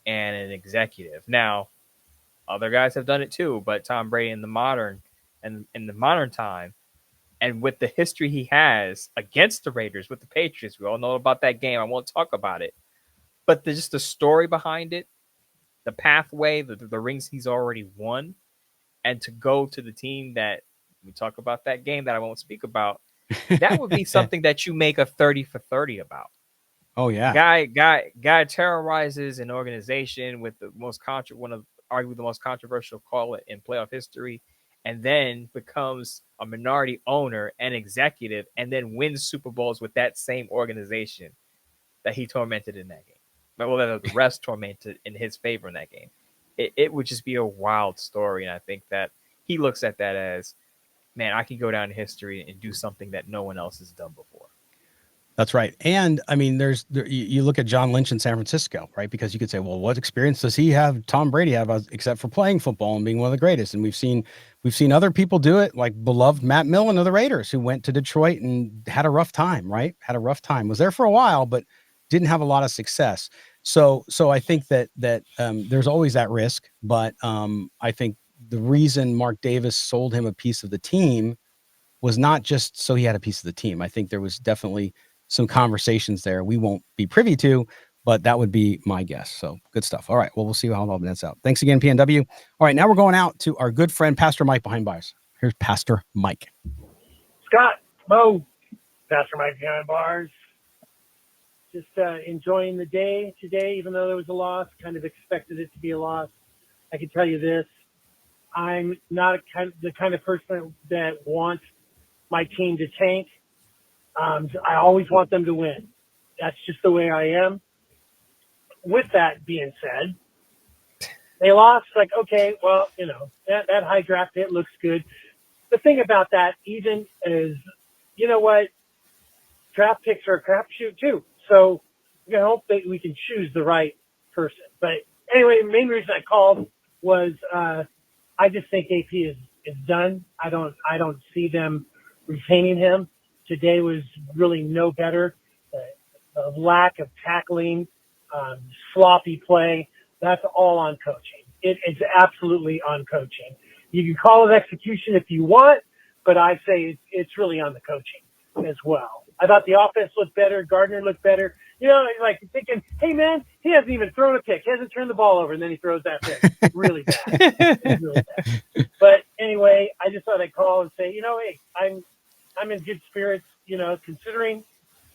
and an executive. Now, other guys have done it too, but Tom Brady in the modern time, and with the history he has against the Raiders, with the Patriots, we all know about that game. I won't talk about it. But just the story behind it, the pathway, the rings he's already won, and to go to the team that we talk about, that game that I won't speak about, that would be something that you make a 30 for 30 about. Oh yeah. Guy terrorizes an organization with the arguably the most controversial call in playoff history, and then becomes a minority owner and executive, and then wins Super Bowls with that same organization that he tormented in that game. Well, that the rest tormented in his favor in that game. It would just be a wild story, and I think that he looks at that as, man, I can go down in history and do something that no one else has done before. That's right. And I mean, you look at John Lynch in San Francisco, right? Because you could say, well, what experience does he have, Tom Brady have, except for playing football and being one of the greatest? And we've seen other people do it, like beloved Matt Millen of the Raiders, who went to Detroit and had a rough time, right? Was there for a while, but didn't have a lot of success. So I think that there's always that risk. But I think the reason Mark Davis sold him a piece of the team was not just so he had a piece of the team. I think there was definitely some conversations there we won't be privy to, but that would be my guess. So good stuff. All right. Well, we'll see how all that's out. Thanks again, PNW. All right. Now we're going out to our good friend, Pastor Mike behind bars. Here's Pastor Mike. Scott, Mo, Pastor Mike behind bars. Just enjoying the day today, even though there was a loss, kind of expected it to be a loss. I can tell you this. I'm not the kind of person that wants my team to tank. I always want them to win. That's just the way I am. With that being said, they lost. Like, okay, well, that high draft hit looks good. The thing about that even is, you know what? Draft picks are a crapshoot too. So we're gonna hope that we can choose the right person. But anyway, the main reason I called was I just think AP is done. I don't see them retaining him. Today was really no better. The lack of tackling, sloppy play, that's all on coaching. It's absolutely on coaching. You can call it execution if you want, but I say it's really on the coaching as well. I thought the offense looked better. Gardner looked better. You know, like thinking, hey man, he hasn't even thrown a pick. He hasn't turned the ball over, and then he throws that pick. Really bad. It's really bad. But anyway, I just thought I'd call and say, you know, hey, I'm in good spirits. You know, considering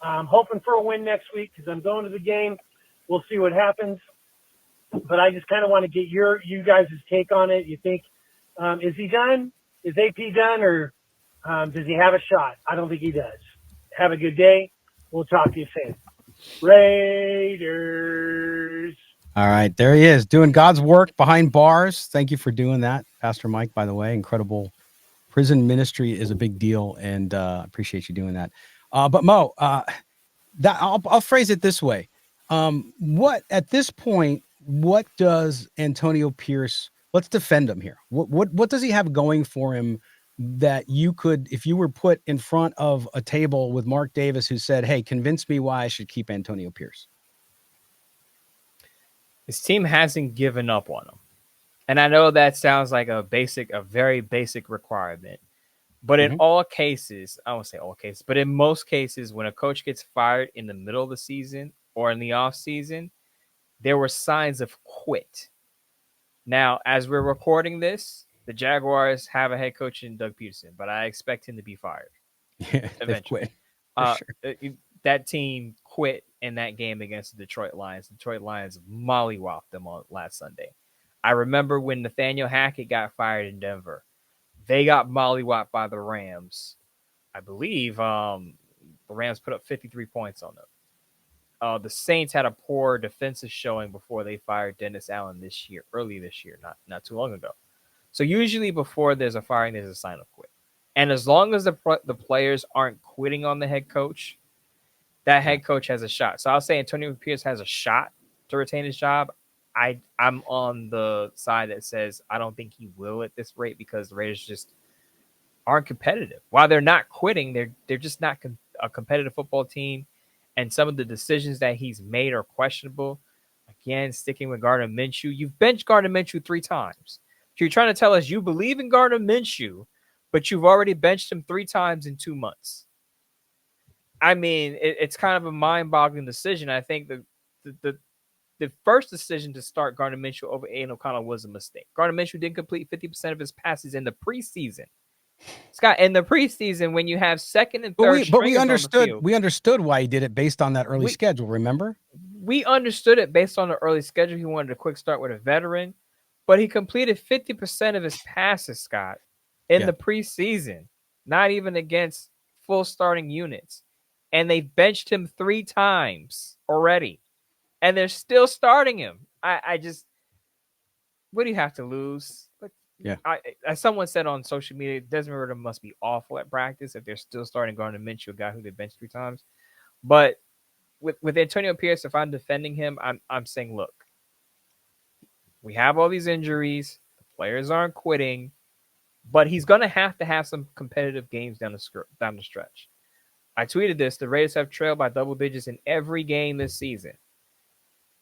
I'm hoping for a win next week because I'm going to the game. We'll see what happens. But I just kind of want to get you guys' take on it. You think, is he done? Is AP done, or does he have a shot? I don't think he does. Have a good day. We'll talk to you soon. Raiders. All right, there he is doing God's work behind bars. Thank you for doing that, Pastor Mike. By the way, incredible. Prison ministry is a big deal, and appreciate you doing that. But Mo, that I'll phrase it this way: what at this point, what does Antonio Pierce? Let's defend him here. What does he have going for him that you could, if you were put in front of a table with Mark Davis, who said, "Hey, convince me why I should keep Antonio Pierce"? His team hasn't given up on him. And I know that sounds like a very basic requirement. But in all cases, I won't say all cases, but in most cases, when a coach gets fired in the middle of the season or in the off season, there were signs of quit. Now, as we're recording this, the Jaguars have a head coach in Doug Peterson, but I expect him to be fired. Yeah, eventually. Sure. That team quit in that game against the Detroit Lions. Detroit Lions mollywopped them on last Sunday. I remember when Nathaniel Hackett got fired in Denver. They got mollywopped by the Rams. I believe the Rams put up 53 points on them. The Saints had a poor defensive showing before they fired Dennis Allen early this year, not too long ago. So usually before there's a firing, there's a sign of quit. And as long as the players aren't quitting on the head coach, that head coach has a shot. So I'll say Antonio Pierce has a shot to retain his job. I'm on the side that says I don't think he will at this rate because the Raiders just aren't competitive. While they're not quitting, they're just not a competitive football team. And some of the decisions that he's made are questionable. Again, sticking with Gardner Minshew. You've benched Gardner Minshew 3 times. So you're trying to tell us you believe in Gardner Minshew, but you've already benched him 3 times in 2 months. I mean, it's kind of a mind-boggling decision. I think the first decision to start Gardner Minshew over Aiden O'Connell was a mistake. Gardner Minshew didn't complete 50% of his passes in the preseason. Scott, in the preseason, when you have second and third but we understood why he did it based on that early schedule. Remember, we understood it based on the early schedule. He wanted a quick start with a veteran, but he completed 50% of his passes, Scott, in the preseason, not even against full starting units. And they benched him 3 times already. And they're still starting him. I just, what do you have to lose? As someone said on social media, Desmond Ridder must be awful at practice if they're still starting Gardner Minshew, a guy who they benched 3 times. But with Antonio Pierce, if I'm defending him, I'm saying, look, we have all these injuries. The players aren't quitting. But he's going to have some competitive games down the stretch. I tweeted this. The Raiders have trailed by double digits in every game this season.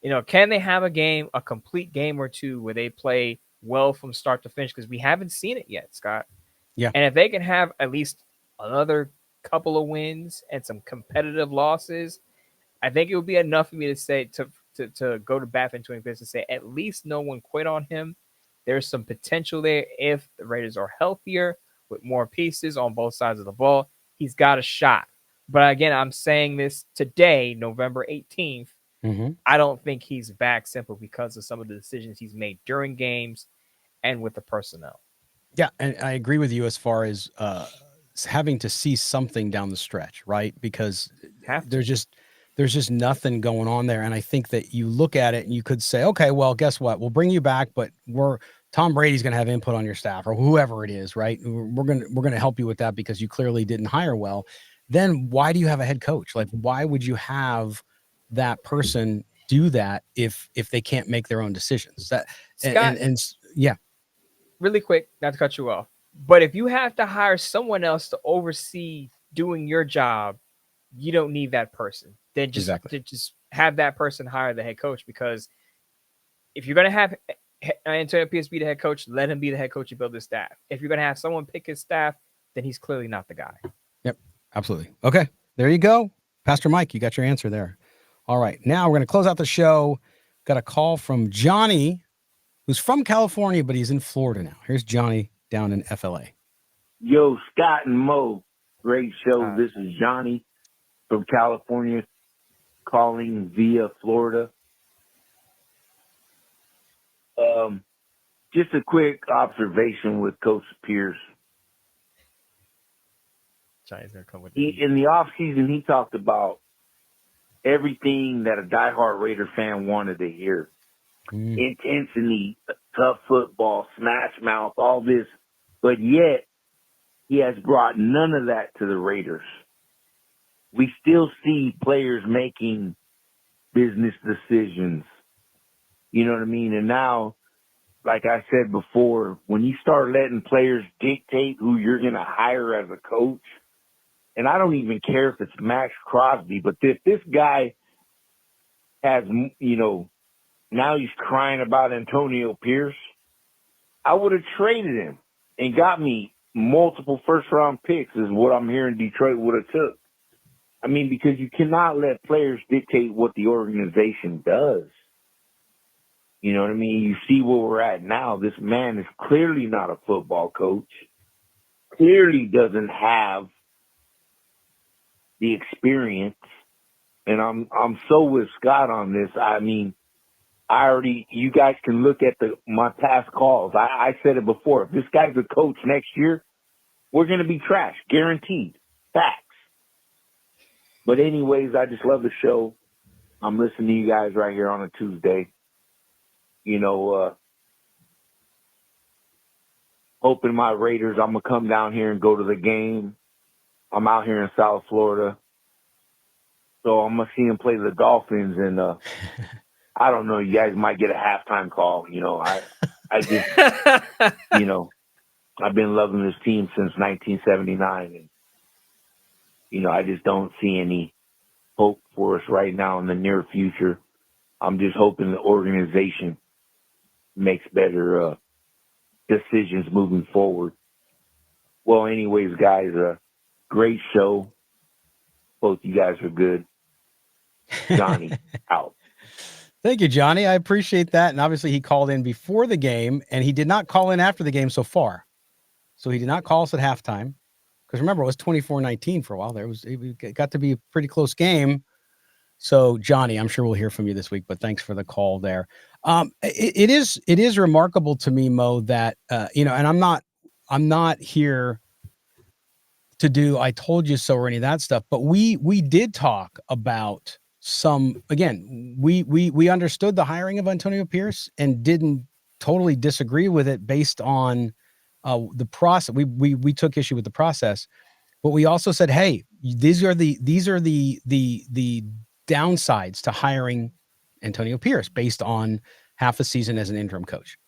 You know, can they have a complete game or two where they play well from start to finish? Because we haven't seen it yet, Scott. Yeah. And if they can have at least another couple of wins and some competitive losses, I think it would be enough for me to say to go to bat into Antonio Pierce and say at least no one quit on him. There's some potential there if the Raiders are healthier with more pieces on both sides of the ball. He's got a shot. But again, I'm saying this today, November 18th. I don't think he's back simply because of some of the decisions he's made during games and with the personnel. Yeah, and I agree with you as far as having to see something down the stretch, right? Because there's just nothing going on there. And I think that you look at it and you could say, okay, well, guess what? We'll bring you back, but Tom Brady's going to have input on your staff or whoever it is, right? We're going to help you with that because you clearly didn't hire well. Then why do you have a head coach? Like, why would you have that person do that if they can't make their own decisions? That Scott, and yeah. Really quick, not to cut you off, but if you have to hire someone else to oversee doing your job, you don't need that person. Then just have that person hire the head coach, because if you're going to have Antonio Pierce be the head coach, let him be the head coach and build his staff. If you're going to have someone pick his staff, then he's clearly not the guy. Yep, absolutely. Okay, there you go. Pastor Mike, you got your answer there All right. Now we're going to close out the show. Got a call from Johnny, who's from California, but he's in Florida now. Here's Johnny down in FLA. Yo, Scott and Mo, great show. This is Johnny from California calling via Florida. Just a quick observation with Coach Pierce. Johnny's gonna come with In the offseason, he talked about everything that a diehard Raider fan wanted to hear. Intensity, tough football, smash mouth, all this. But yet, he has brought none of that to the Raiders. We still see players making business decisions. You know what I mean? And now, like I said before, when you start letting players dictate who you're going to hire as a coach, and I don't even care if it's Max Crosby, but if this guy has, now he's crying about Antonio Pierce, I would have traded him and got me multiple first-round picks is what I'm hearing Detroit would have took. I mean, because you cannot let players dictate what the organization does. You know what I mean? You see where we're at now. This man is clearly not a football coach, clearly doesn't have the experience. And I'm so with Scott on this. I mean, you guys can look at my past calls. I said it before. If this guy's a coach next year, we're going to be trash, guaranteed. Facts. But anyways, I just love the show. I'm listening to you guys right here on a Tuesday. Hoping my Raiders, I'm going to come down here and go to the game. I'm out here in South Florida. So I'm going to see him play the Dolphins. And I don't know, you guys might get a halftime call. I just, I've been loving this team since 1979. And, I just don't see any hope for us right now in the near future. I'm just hoping the organization makes better decisions moving forward. Well, anyways, guys, great show. Both you guys are good. Johnny, out. Thank you, Johnny. I appreciate that. And obviously he called in before the game, and he did not call in after the game so far. So he did not call us at halftime. Because remember, it was 24-19 for a while there. It got to be a pretty close game. So, Johnny, I'm sure we'll hear from you this week, but thanks for the call there. It is remarkable to me, Mo, that and I'm not here to do I told you so or any of that stuff, but we did talk about we understood the hiring of Antonio Pierce and didn't totally disagree with it based on the process. We took issue with the process, but we also said, hey, these are the downsides to hiring Antonio Pierce based on half a season as an interim coach.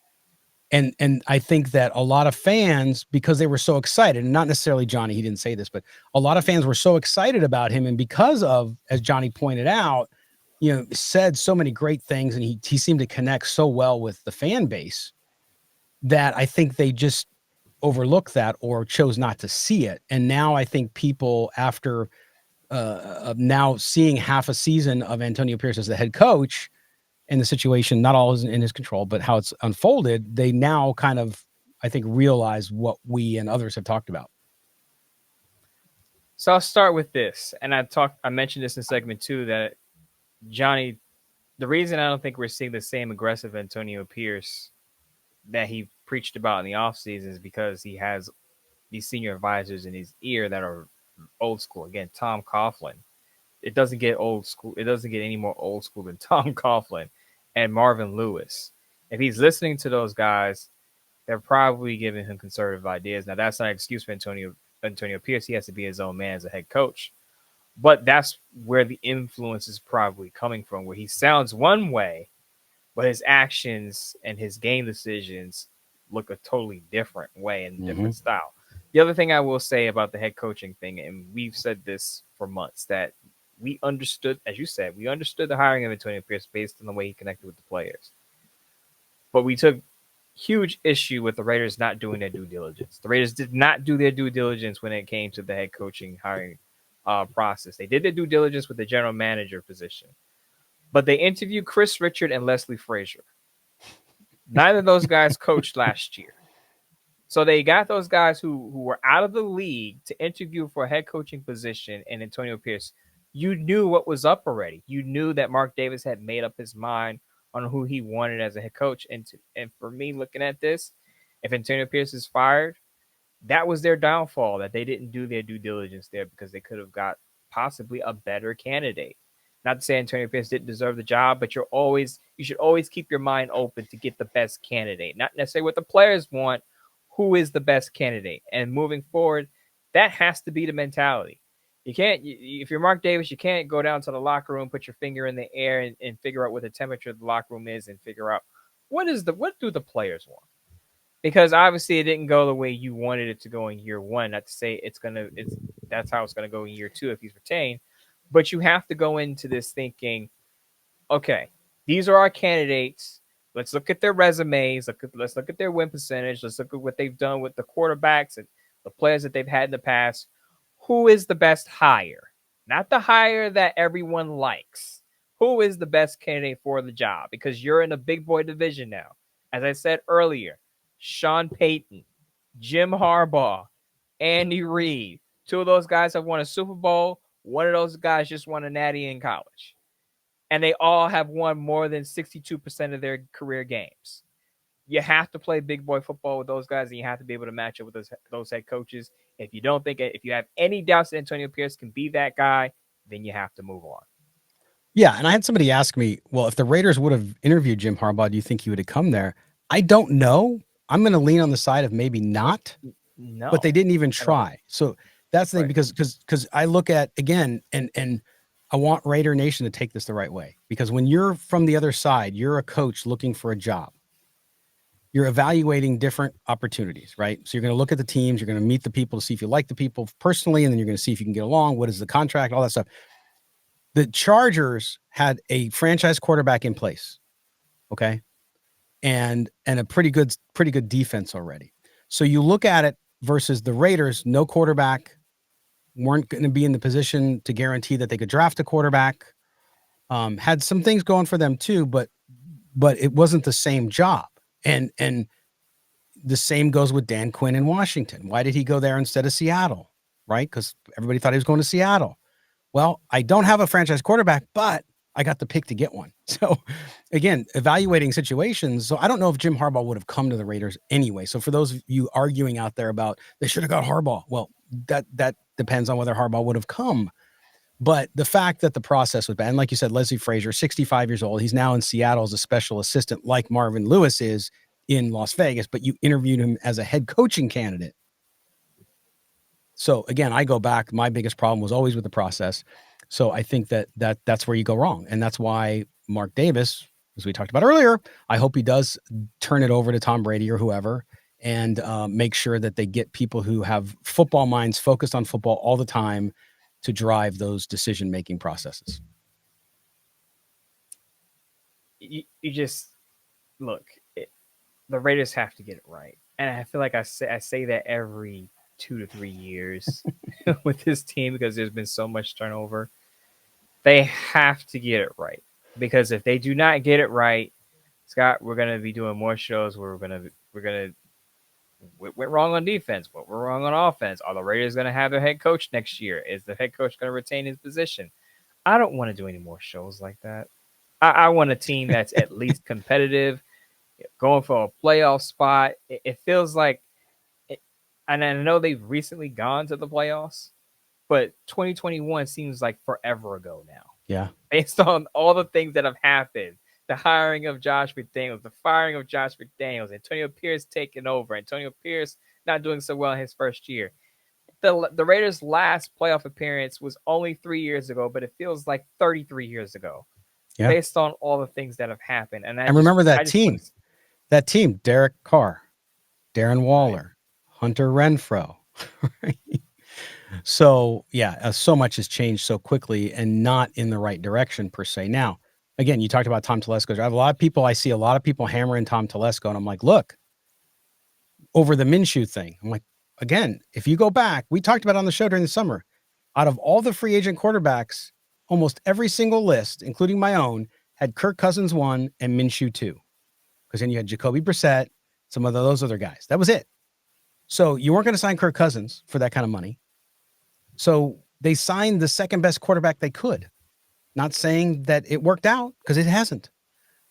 And I think that a lot of fans, because they were so excited, and not necessarily Johnny, he didn't say this, but a lot of fans were so excited about him. And because of, as Johnny pointed out, said so many great things, and he seemed to connect so well with the fan base that I think they just overlooked that or chose not to see it. And now I think people, after now seeing half a season of Antonio Pierce as the head coach, and the situation, not all is in his control, but how it's unfolded, they now kind of, I think, realize what we and others have talked about. So I'll start with this. And I mentioned this in segment 2 that Johnny, the reason I don't think we're seeing the same aggressive Antonio Pierce that he preached about in the offseason is because he has these senior advisors in his ear that are old school. Again, Tom Coughlin. It doesn't get old school. It doesn't get any more old school than Tom Coughlin and Marvin Lewis. If he's listening to those guys, they're probably giving him conservative ideas. Now, that's not an excuse for Antonio Pierce. He has to be his own man as a head coach. But that's where the influence is probably coming from, where he sounds one way, but his actions and his game decisions look a totally different way and different style. The other thing I will say about the head coaching thing, and we've said this for months, that we understood, as you said, we understood the hiring of Antonio Pierce based on the way he connected with the players. But we took huge issue with the Raiders not doing their due diligence. The Raiders did not do their due diligence when it came to the head coaching hiring process. They did their due diligence with the general manager position. But they interviewed Chris Richard and Leslie Frazier. Neither of those guys coached last year. So they got those guys who were out of the league to interview for a head coaching position in Antonio Pierce. You knew what was up already. You knew that Mark Davis had made up his mind on who he wanted as a head coach. And for me, looking at this, if Antonio Pierce is fired, that was their downfall, that they didn't do their due diligence there because they could have got possibly a better candidate. Not to say Antonio Pierce didn't deserve the job, but you should always keep your mind open to get the best candidate. Not necessarily what the players want, who is the best candidate. And moving forward, that has to be the mentality. You can't, if you're Mark Davis, you can't go down to the locker room, put your finger in the air and figure out what the temperature of the locker room is and figure out what do the players want? Because obviously it didn't go the way you wanted it to go in year one. Not to say that's how it's gonna go in year two if he's retained. But you have to go into this thinking, okay, these are our candidates. Let's look at their resumes. Let's look at their win percentage. Let's look at what they've done with the quarterbacks and the players that they've had in the past. Who is the best hire? Not the hire that everyone likes. Who is the best candidate for the job? Because you're in a big boy division now. As I said earlier, Sean Payton, Jim Harbaugh, Andy Reid. Two of those guys have won a Super Bowl. One of those guys just won a natty in college. And they all have won more than 62% of their career games. You have to play big boy football with those guys, and you have to be able to match up with those head coaches. If you have any doubts that Antonio Pierce can be that guy, then you have to move on. Yeah, and I had somebody ask me, well, if the Raiders would have interviewed Jim Harbaugh, do you think he would have come there? I don't know. I'm going to lean on the side of maybe not. No, but they didn't even try. So that's the thing, because I look at, again, and I want Raider Nation to take this the right way, because when you're from the other side, you're a coach looking for a job. You're evaluating different opportunities, right? So you're going to look at the teams, you're going to meet the people to see if you like the people personally, and then you're going to see if you can get along. What is the contract, all that stuff. The Chargers had a franchise quarterback in place, okay, and a pretty good defense already. So you look at it versus the Raiders, no quarterback, weren't going to be in the position to guarantee that they could draft a quarterback. Had some things going for them too, but it wasn't the same job. And the same goes with Dan Quinn in Washington. Why did he go there instead of Seattle? Right? Because everybody thought he was going to Seattle. Well, I don't have a franchise quarterback, but I got the pick to get one. So again, evaluating situations. So I don't know if Jim Harbaugh would have come to the Raiders anyway. So for those of you arguing out there about they should have got Harbaugh, well, that depends on whether Harbaugh would have come. But the fact that the process was bad, and like you said, Leslie Frazier, 65 years old, he's now in Seattle as a special assistant like Marvin Lewis is in Las Vegas, but you interviewed him as a head coaching candidate. So again, I go back, my biggest problem was always with the process. So I think that's where you go wrong. And that's why Mark Davis, as we talked about earlier, I hope he does turn it over to Tom Brady or whoever and make sure that they get people who have football minds focused on football all the time to drive those decision-making processes. You just look, the Raiders have to get it right. And I feel like I say that every 2 to 3 years with this team because there's been so much turnover. They have to get it right, because if they do not get it right, Scott, we're going to be doing more shows where we went wrong on defense, but we're wrong on offense. Are the Raiders going to have their head coach next year? Is the head coach going to retain his position? I don't want to do any more shows like that. I want a team that's at least competitive, going for a playoff spot. It feels like, and I know they've recently gone to the playoffs, but 2021 seems like forever ago now. Yeah. Based on all the things that have happened, the hiring of Josh McDaniels, the firing of Josh McDaniels, Antonio Pierce taking over, Antonio Pierce not doing so well in his first year. The Raiders' last playoff appearance was only 3 years ago, but it feels like 33 years ago. Yeah. Based on all the things that have happened. And remember that team, Derek Carr, Darren Waller, right. Hunter Renfrow. Right? So, yeah, so much has changed so quickly and not in the right direction per se. Now, again, you talked about Tom Telesco. I see a lot of people hammering Tom Telesco, and I'm like, look, over the Minshew thing. I'm like, again, if you go back, we talked about it on the show during the summer, out of all the free agent quarterbacks, almost every single list, including my own, had Kirk Cousins 1 and Minshew 2. Because then you had Jacoby Brissett, some of those other guys. That was it. So you weren't going to sign Kirk Cousins for that kind of money. So they signed the second best quarterback they could. Not saying that it worked out, because it hasn't.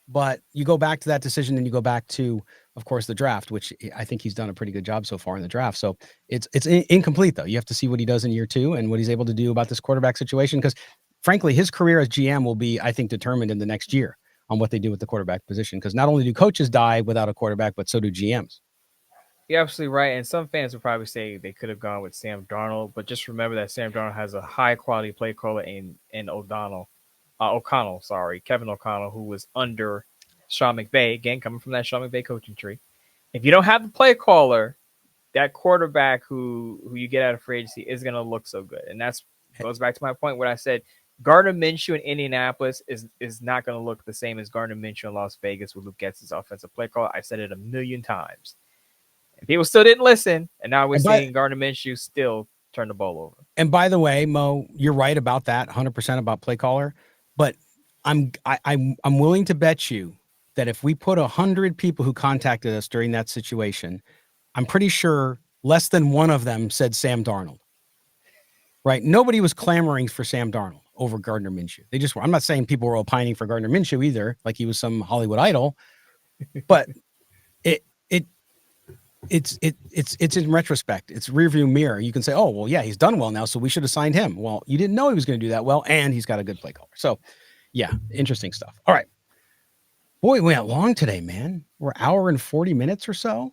But you go back to that decision and you go back to, of course, the draft, which I think he's done a pretty good job so far in the draft. So it's incomplete, though. You have to see what he does in year 2 and what he's able to do about this quarterback situation. Because, frankly, his career as GM will be, I think, determined in the next year on what they do with the quarterback position. Because not only do coaches die without a quarterback, but so do GMs. You're absolutely right. And some fans would probably say they could have gone with Sam Darnold. But just remember that Sam Darnold has a high-quality play caller in Kevin O'Connell, who was under Sean McVay, again, coming from that Sean McVay coaching tree. If you don't have the play caller, that quarterback who you get out of free agency is going to look so good. And that's goes back to my point where I said Gardner Minshew in Indianapolis is not going to look the same as Gardner Minshew in Las Vegas with Luke Getz's offensive play caller. I said it a million times. And people still didn't listen. And now we're seeing Gardner Minshew still turn the ball over. And by the way, Mo, you're right about that, 100% about play caller. But I'm willing to bet you that if we put 100 people who contacted us during that situation, I'm pretty sure less than one of them said Sam Darnold. Right? Nobody was clamoring for Sam Darnold over Gardner Minshew. They just were. I'm not saying people were opining for Gardner Minshew either, like he was some Hollywood idol, but it's in retrospect. It's rearview mirror. You can say, oh, well, yeah, he's done well now, so we should have signed him. Well, you didn't know he was going to do that well, and he's got a good play caller. So, yeah, interesting stuff. All right. Boy, we went long today, man. We're an hour and 40 minutes or so.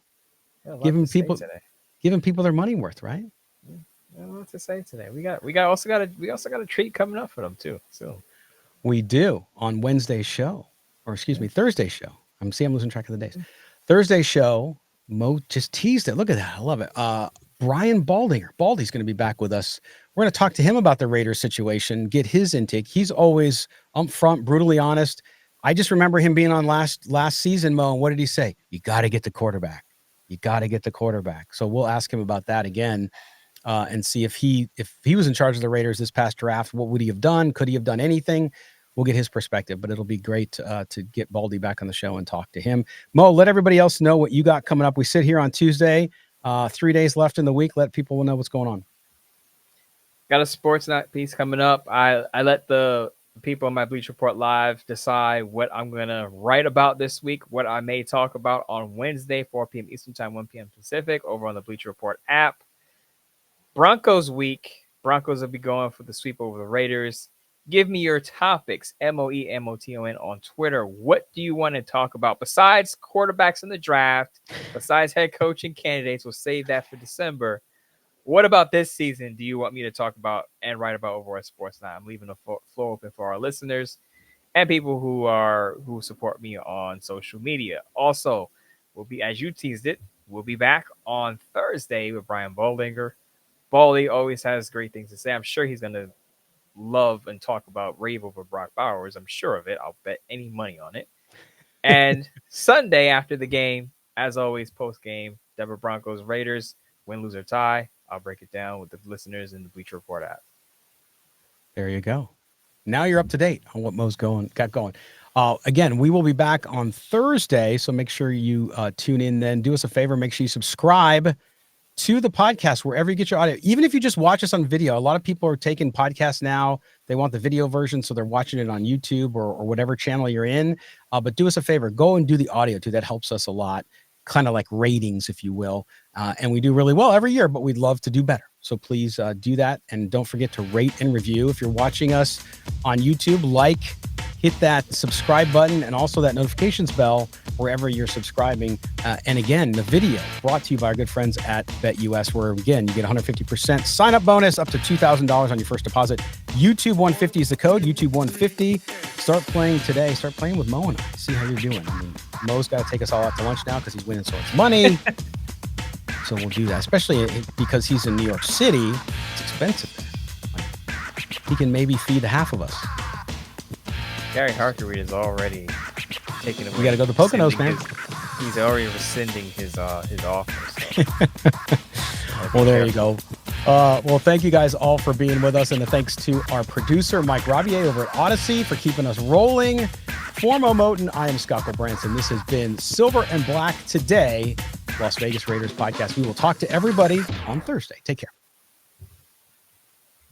Giving people their money worth, right? I don't know what to say today. We also got a treat coming up for them too. So we do on Wednesday's show, or excuse me, Thursday's show. I'm losing track of the days. Thursday's show, Mo just teased it. Look at that. I love it. Brian Baldinger. Baldy's going to be back with us. We're going to talk to him about the Raiders situation, get his intake. He's always upfront, brutally honest. I just remember him being on last season, Mo, and what did he say? You got to get the quarterback. You got to get the quarterback. So we'll ask him about that again and see if he was in charge of the Raiders this past draft, what would he have done? Could he have done anything? We'll get his perspective, but it'll be great to get Baldy back on the show and talk to him. Mo, let everybody else know what you got coming up. We sit here on Tuesday, 3 days left in the week. Let people know what's going on. Got a sports night piece coming up. I let the people on my Bleach Report Live decide what I'm going to write about this week, what I may talk about on Wednesday, 4 p.m. Eastern Time, 1 p.m. Pacific, over on the Bleach Report app. Broncos week. Broncos will be going for the sweep over the Raiders. Give me your topics, MOEMOTON on Twitter. What do you want to talk about besides quarterbacks in the draft, besides head coaching candidates? We'll save that for December. What about this season do you want me to talk about and write about over at Sports Night? I'm leaving the floor open for our listeners and people who support me on social media. Also, we'll be, as you teased it, we'll be back on Thursday with Brian Baldinger. Baldy always has great things to say. I'm sure he's going to love and talk about rave over Brock Bowers. I'm sure of it. I'll bet any money on it. And Sunday after the game, as always, post game, Denver Broncos Raiders, win, lose, or tie. I'll break it down with the listeners in the Bleacher Report app. There you go. Now you're up to date on what Mo's got going. Again, we will be back on Thursday, so make sure you tune in then. Do us a favor, make sure you subscribe to the podcast wherever you get your audio. Even if you just watch us on video, a lot of people are taking podcasts now. They want the video version, so they're watching it on YouTube or whatever channel you're in. But do us a favor, go and do the audio too. That helps us a lot. Kind of like ratings, if you will. And we do really well every year, but we'd love to do better. So please do that. And don't forget to rate and review. If you're watching us on YouTube, hit that subscribe button and also that notifications bell wherever you're subscribing. And again, the video brought to you by our good friends at BetUS, where again, you get 150% sign up bonus up to $2,000 on your first deposit. YouTube 150 is the code, YouTube 150. Start playing today. Start playing with Mo and I. See how you're doing. I mean, Mo's got to take us all out to lunch now because he's winning so much money. So we'll do that, especially because he's in New York City. It's expensive there. He can maybe feed half of us. Gary Harkery is already taking away. We got to go to the Poconos, man. He's already rescinding his offer. So. Well, there you go. Well, thank you guys all for being with us, and thanks to our producer, Mike Rabier over at Odyssey, for keeping us rolling. For Mo Moten, I am Scuckle Branson. This has been Silver and Black Today, Las Vegas Raiders podcast. We will talk to everybody on Thursday. Take care.